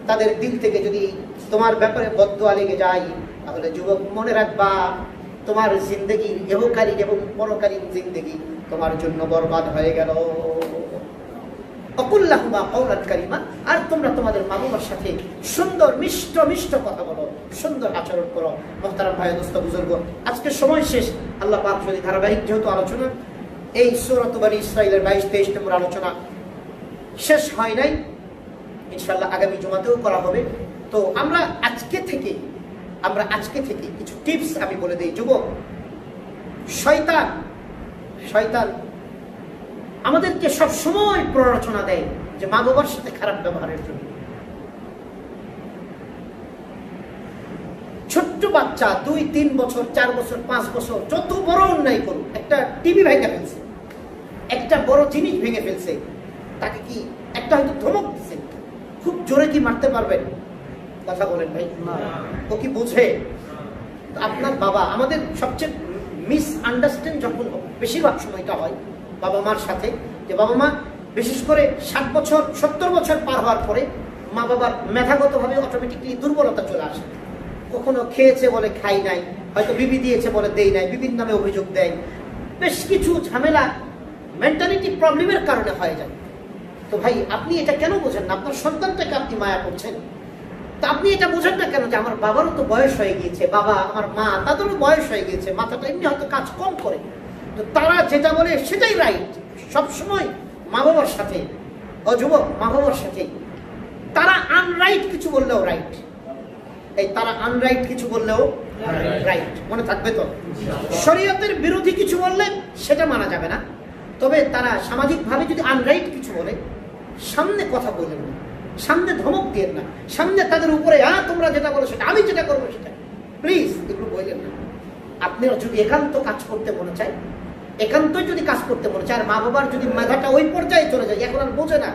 S1: তাদের দিল থেকে যদি তোমার ব্যাপারে বদদোয়া লেগে যায়, তাহলে যুবক মনে রাখবা তোমার জিন্দেগির ইহকালীন এবং পরকালীন জিন্দেগি তোমার জন্য বরবাদ হয়ে গেল। অকুল্লাহুমা কওলান কারিমা, আর তোমরা তোমাদের মা বাবার সাথে সুন্দর মিষ্ট মিষ্ট কথা বলো, সুন্দর আচরণ করো। মুহতারাম ভাই, দোস্ত, বুজুর্গ, আজকে সময় শেষ। আল্লাহ পাক যদি ধারাবাহিক যেহেতু আলোচনা, এই সূরা বনী ইসরাঈলের 22-23 নম্বর আলোচনা শেষ হয় নাই, ইনশাআল্লাহ আগামী জুমাতেও করা হবে। তো আমরা আজকে থেকে কিছু টিপস আমি বলে দিই। যুবক, শয়তান আমাদেরকে সব সময় প্ররোচনা দেয় যে মা বাবার সাথে খারাপ ব্যবহারের জন্য। ছোট্ট বাচ্চা 2-3 বছর, 4 বছর, 5 বছর, যত বড় অন্যায় করুক, একটা টিভি ভেঙে ফেলছে, একটা বড় জিনিস ভেঙে ফেলছে, তাকে কি একটা হয়তো ধমক দিচ্ছে, খুব জোরে কি মারতে পারবেন? কথা বলেন ভাই, ও কি বুঝে? আপনার বাবা, আমাদের সবচেয়ে মিসআন্ডারস্ট্যান্ড যখন বেশিরভাগ সময়টা হয় বাবা মার সাথে, যে বাবা মা বিশেষ করে 60 বছর 70 বছর পার হওয়ার পরে মা বাবার মেধাগতভাবে অটোমেটিকলি দুর্বলতা চলে আসে। কখনো খেয়েছে বলে খাই নাই, হয়তো বিবি দিয়েছে বলে দেই নাই, বিবির নামে অভিযোগ দেয়, বেশ কিছু ঝামেলা মেন্টালিটি প্রবলেমের কারণে হয়ে যায়। তো ভাই, আপনি এটা কেন বোঝেন না? আপনার সন্তানটাকে আপনি মায়া করছেন, তা আপনি এটা বোঝেন না কেন যে আমার বাবারও তো বয়স হয়ে গিয়েছে, বাবা আমার মা তাদেরও বয়স হয়ে গিয়েছে, মাথাটা এমনি হয়তো কাজ কম করে, তো তারা যেটা বলে সেটাই রাইট। সবসময় মা বাবার সাথে, ও যুবক, মা বাবার সাথে তারা আনরাইট কিছু বললেও রাইট, এই তারা আনরাইট কিছু বললেও রাইট, মনে থাকবে তো? শরীয়তের বিরোধী কিছু বললে সেটা মানা যাবে না, তবে তারা সামাজিকভাবে যদি আনরাইট কিছু বলে, সামনে কথা বললেন না, সামনে ধমক দিয়ে না, সামনে তাদের উপরে তোমরা যেটা বলো সেটা, আমি যেটা করবো সেটা, প্লিজ এগুলো বললেন না। আপনার যদি একান্ত কাজ করতে মনে চায়, একান্তই যদি কাজ করতে মনে চায়, আর মা বাবার যদি মেধাটা ওই পর্যায়ে চলে যায়, এখন আর বোঝে না,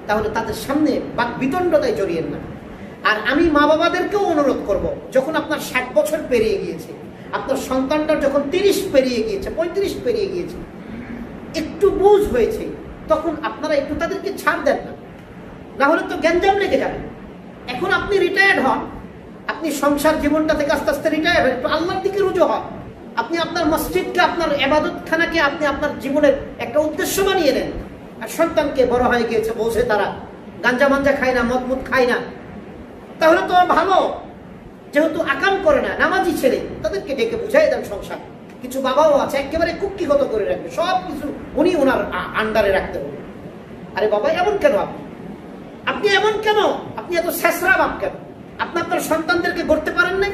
S1: তাহলে তাদের সামনে বাক বিতণ্ডতায় জড়িয়েন না। আর আমি মা বাবাদেরকেও অনুরোধ করব, যখন আপনার 60 বছর পেরিয়ে গিয়েছে, আপনার সন্তানটার যখন 30 পেরিয়ে গিয়েছে, 35 পেরিয়ে গিয়েছে, একটু বুঝ হয়েছে, তখন আপনারা একটু তাদেরকে ছাড় দেন না, না হলে তো গ্যাঞ্জাম লেগে যাবে। এখন আপনি রিটায়ার্ড হন, আপনি সংসার জীবনটা থেকে আস্তে আস্তে রিটায়ার হন, একটু আল্লাহর দিকে রুজু হন। আপনি আপনার মসজিদকে, আপনার ইবাদতখানাকে আপনি আপনার জীবনের একটা উদ্দেশ্য বানিয়ে নেন। আর সন্তানকে বড় হয়ে গিয়েছে, বসে তারা গাঞ্জা মাঞ্জা খায় না, মদ মুদ খায় না, তাহলে তো ভালো। যেহেতু আকাম করে না, নামাজি ছেলে, তাদেরকে ডেকে বুঝাই দেন সংসার। কিছু বাবাও আছে একেবারে কুক্ষিগত করে রাখবে, সব কিছু উনি ওনার আন্ডারে রাখতে হবে। আরে বাবা, এমন কেন আপনি এমন কেন? আপনি এত শেষরা বাপ কেন? আপনি আপনার সন্তানদেরকে গড়তে পারেন নাই?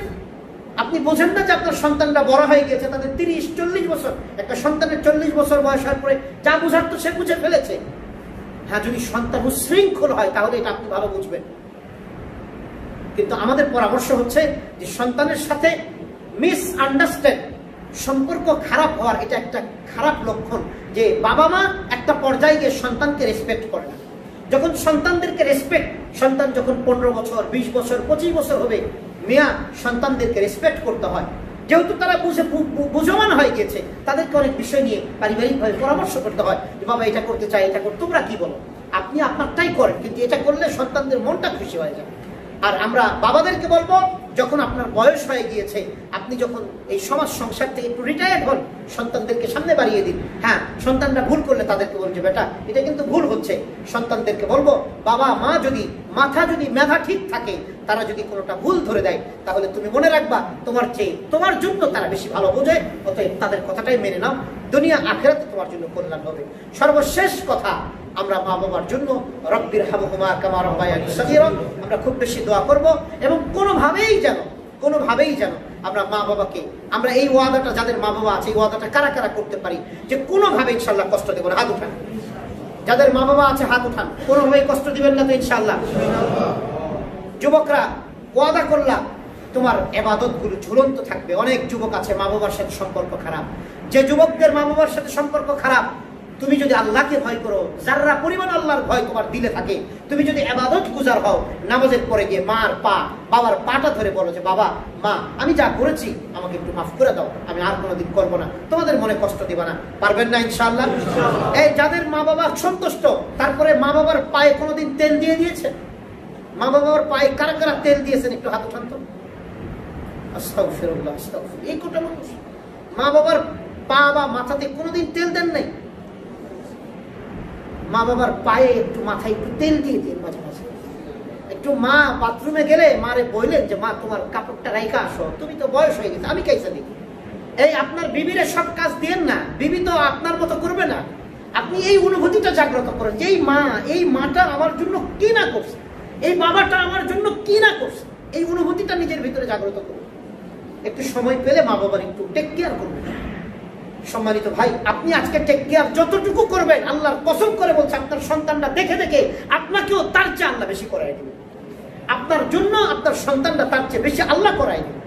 S1: আপনি বোঝেন না যে আপনার সন্তানরা বড় হয়ে গেছে, তাদের 30-40 বছর, একটা সন্তানের 40 বছর বয়স হওয়ার পরে যা বুঝার তো সে বুঝে ফেলেছে। হ্যাঁ, যদি সন্তান উশৃঙ্খল হয় তাহলে এটা আপনি ভালো বুঝবেন। কিন্তু আমাদের পরামর্শ হচ্ছে যে সন্তানের সাথে মিসআন্ডারস্ট্যান্ড, সম্পর্ক খারাপ হওয়ার এটা একটা খারাপ লক্ষণ, যে বাবা মা একটা পর্যায়ে গিয়ে সন্তানকে রেসপেক্ট করে না। যখন সন্তানদেরকে রেসপেক্ট, সন্তান যখন 15 বছর, 20 বছর, 25 বছর হবে, মিয়া সন্তানদেরকে রেসপেক্ট করতে হয়। যেহেতু তারা বুঝমান হয়ে গেছে, তাদেরকে অনেক বিষয় নিয়ে পারিবারিকভাবে পরামর্শ করতে হয় যে বাবা এটা করতে চাই, এটা করতে, তোমরা কি বলো? আপনি আপনারটাই করেন, কিন্তু এটা করলে সন্তানদের মনটা খুশি হয়ে যাবে। আর আমরা বাবাদেরকে বলবো, যখন আপনার বয়স হয়ে গিয়েছে, আপনি যখন এই সমাজ সংসার থেকে একটু রিটায়ার্ড হন, সন্তানদেরকে সামনে বাড়িয়ে দিন। হ্যাঁ, সন্তানরা ভুল করলে তাদেরকে বলছে বেটা এটা কিন্তু ভুল হচ্ছে। সন্তানদেরকে বলবো বাবা মা যদি মেধা ঠিক থাকে, তারা যদি কোনোটা ভুল ধরে দেয়, তাহলে তুমি মনে রাখবা তোমার চেয়ে তোমার জন্য তারা বেশি ভালো বোঝে, অতএব তাদের কথাটাই মেনে নাও, দুনিয়া আখিরাতে তোমার জন্য কল্যাণ হবে। সর্বশেষ কথা, আমরা মা বাবার জন্য রব্বির হামহুমা কামা রাব্বায়ানি সগীরা, আমরা খুব বেশি দোয়া করব এবং কোনোভাবেই যেন আমরা মা বাবাকে, আমরা এই ওয়াদাটা যাদের মা বাবা আছে এই ওয়াদাটা কারা কারা করতে পারি যে কোনোভাবে ইনশাআল্লাহ কষ্ট দেব না? হাত উঠান। যাদের মা বাবা আছে হাত উঠান, কোনোভাবেই কষ্ট দিবেন না তো ইনশাআল্লাহ? যুবকরা ওয়াদা করলা তোমার ইবাদত গুলো ঝুলন্ত থাকবে। অনেক যুবক আছে মা বাবার সাথে সম্পর্ক খারাপ। যে যুবকদের মা বাবার সাথে সম্পর্ক খারাপ, তুমি যদি আল্লাহকে ভয় করো, যারা পরিমাণ আল্লাহর ভয় তোমার দিলে থাকে, তুমি যদি ইবাদত গুজার হও, নামাজের পরে গিয়ে মার পা বাবার পাটা ধরে বলো যে বাবা মা আমি যা করেছি আমাকে একটু মাফ করে দাও, আমি আর কোনোদিন করবো না, তোমাদের মনে কষ্ট দিবা না। পারবেন না ইনশাআল্লাহ? এই যাদের মা বাবা সন্তুষ্ট, তারপরে মা বাবার পায়ে কোনোদিন তেল দিয়ে দিয়েছে? মা বাবার পায়ে কারা কারা তেল দিয়েছেন একটু হাত উঠান তো। আস্তাগফিরুল্লাহ, আস্তাগফিরুল্লাহ। এই কোটা মানুষ মা বাবার পা বা মাথাতে কোনোদিন তেল দেন নাই? মা বাবার পায়ে একটু মাথায় একটু তেল দিয়ে দিন মাঝে মাঝে। একটু মা বাথরুমে গেলে মারে বললেন যে মা তোমার কাপড়টা রাইখা আসো, তুমি তো বয়স হয়ে গেছে, আমি কাইসা দেখি। এই আপনার বিবিরে সব কাজ দিয়েন না, বিবি তো আপনার মতো করবে না। আপনি এই অনুভূতিটা জাগ্রত করেন যে এই মাটা আমার জন্য কি না করছে, এই বাবাটা আমার জন্য কি না করছে, এই অনুভূতিটা নিজের ভিতরে জাগ্রত করুন। একটু সময় পেলে মা বাবার একটু টেক কেয়ার করবেন। সম্মানিত ভাই, আপনি আজকে টেক কেয়ার যতটুকু করবেন, আল্লাহর কসম করে বলছে আপনার সন্তানরা দেখে দেখে আপনাকেও তার চেয়ে আল্লাহ বেশি করাই দিবে। আপনার জন্য আপনার সন্তানরা তার চেয়ে বেশি আল্লাহ করাই দিবে।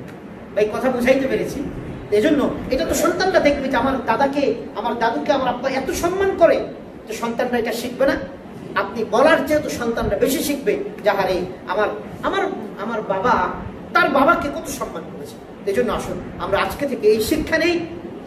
S1: ভাই কথা বুঝাইতে পেরেছি? এই জন্য এটা তো সন্তানরা দেখবে যে আমার দাদাকে আমার দাদুকে আমার আব্বা এত সম্মান করে, তো সন্তানরা এটা শিখবে না? আপনি বলার চেয়ে তো সন্তানরা বেশি শিখবে, যাহারে আমার আমার আমার বাবা তার বাবাকে কত সম্মান করেছে। এই জন্য আসুন আমরা আজকে থেকে এই শিক্ষা নেই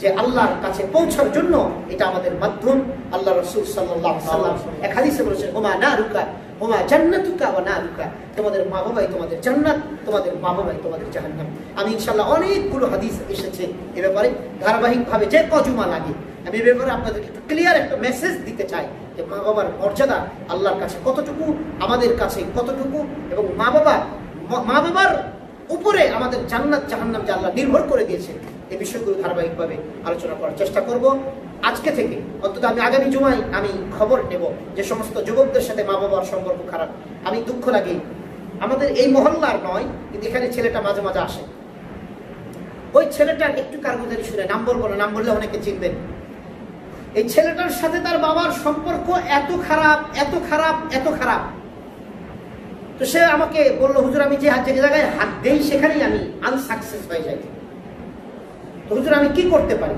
S1: যে আল্লাহর কাছে পৌঁছার জন্য এটা আমাদের মাধ্যম। আল্লাহ রাসূল সাল্লাল্লাহু আলাইহি ওয়াসাল্লাম এক হাদিসে বলেছেন হুমা নারুকা হুমা জান্নাতুকা ওয়া নারুকা, তোমাদের মা বাবাই তোমাদের জান্নাত, তোমাদের মা বাবাই তোমাদের জাহান্নাম। আমি ইনশাআল্লাহ অনেকগুলো হাদিস এসেছে এ ব্যাপারে, ধারাবাহিকভাবে যে কজুমা লাগে আমি এ ব্যাপারে আপনাদেরকে একটু ক্লিয়ার একটা মেসেজ দিতে চাই যে মা বাবার মর্যাদা আল্লাহর কাছে কতটুকু, আমাদের কাছে কতটুকু, এবং মা বাবার উপরে আমাদের জান্নাত জাহান্নাম যে আল্লাহ নির্ভর করে দিয়েছে, এই বিষয়গুলো ধারাবাহিকভাবে আলোচনা করার চেষ্টা করব। আজকে থেকে অন্তত আমি আগামী জুমায় আমি খবর নেব যে সমস্ত যুবকদের সাথে মা বাবার সম্পর্ক খারাপ। আমি দুঃখ লাগে আমাদের এই মহল্লার নয়, কিন্তু এখানে ছেলেটা মাঝে মাঝে আসে, ওই ছেলেটার একটু কারগুজারি শুনে, নাম বলবো না, নাম বললে অনেকে চিনবেন। এই ছেলেটার সাথে তার বাবার সম্পর্ক এত খারাপ এত খারাপ এত খারাপ, তো সে আমাকে বললো হুজুর আমি যে জায়গায় হাত দেই সেখানেই আমি আনসাকসেস হয়ে যাই, তো হুজুর আমি কি করতে পারি?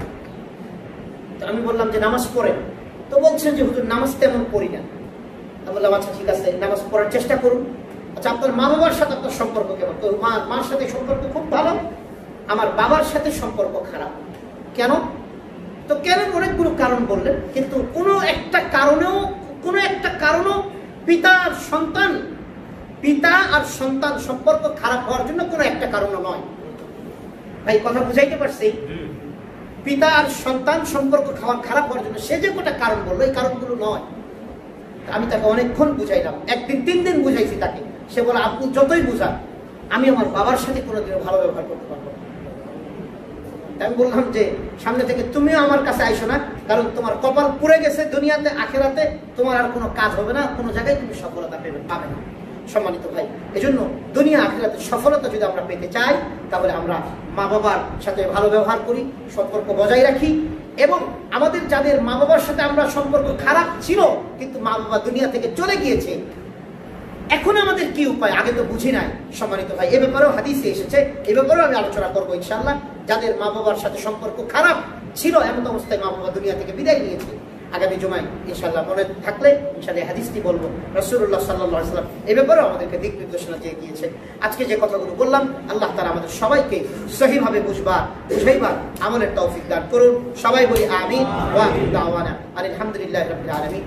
S1: তো আমি বললাম যে নামাজ পড়েন। তো বলছেন যে হুজুর নামাজ তেমন পড়ি না। আমি বললাম আচ্ছা ঠিক আছে, নামাজ পড়ার চেষ্টা করুন। আচ্ছা আপনার মা বাবার সাথে আপনার সম্পর্ক কেমন? তো মার সাথে সম্পর্ক খুব ভালো, আমার বাবার সাথে সম্পর্ক খারাপ। কেন? তো কেন অনেকগুলো কারণ বললেন, কিন্তু কোনো একটা কারণও পিতা আর সন্তান সম্পর্ক খারাপ হওয়ার জন্য কোনো একটা কারণ নয়। ভাই কথা বুঝাইতে পারছি? পিতা আর সন্তান সম্পর্ক খারাপ হওয়ার জন্য সে যে কোটা কারণ বললো, এই কারণগুলো নয়। আমি তাকে অনেকক্ষণ বুঝাইলাম, একদিন 3 দিন বুঝাইছি তাকে। সে বলে আপনি যতই বুঝান আমি আমার বাবার সাথে কোনোদিনও ভালো ব্যবহার করতে পারবো না। আমি বললাম যে সামনে থেকে তুমিও আমার কাছে আইসো না, কারণ তোমার কপাল পুড়ে গেছে, দুনিয়াতে আখেরাতে তোমার আর কোনো কাজ হবে না, কোনো জায়গায় তুমি সফলতা পাবে না। সম্মানিত ভাই, এজন্য দুনিয়া আখেরাতে সফলতা যদি আমরা পেতে চাই, তাহলে আমরা মা বাবার সাথে ভালো ব্যবহার করি, সম্পর্ক বজায় রাখি, এবং আমাদের যাদের মা বাবার সাথে আমরা সম্পর্ক খারাপ ছিল কিন্তু মা বাবা দুনিয়া থেকে চলে গিয়েছে, এখন আমাদের কি উপায়? আগে তো বুঝি নাই। সম্মানিত ভাই, এ ব্যাপারেও হাদিসে এসেছে, এ ব্যাপারেও আমি আলোচনা করবো ইনশাআল্লাহ। যাদের মা বাবার সাথে সম্পর্ক খারাপ ছিল, এমন অবস্থায় মা বাবা দুনিয়া থেকে বিদায় নিয়েছে, আগামী জুমায় ইনশাআল্লাহ মনে থাকলে ইনশাআল্লাহ হাদিসটি বলবো। রাসূলুল্লাহ সাল্লাল্লাহু আলাইহি ওয়াসাল্লাম এ ব্যাপারেও আমাদেরকে দিক নির্দেশনা দিয়ে গিয়েছে। আজকে যে কথাগুলো বললাম, আল্লাহ তাআলা আমাদের সবাইকে সহিভাবে বুঝাইবার আমলের তৌফিক দান করুন। সবাই বলি আমিন ওয়া আখিরু দাওয়ানা আলহামদুলিল্লাহি রাব্বিল আলামিন।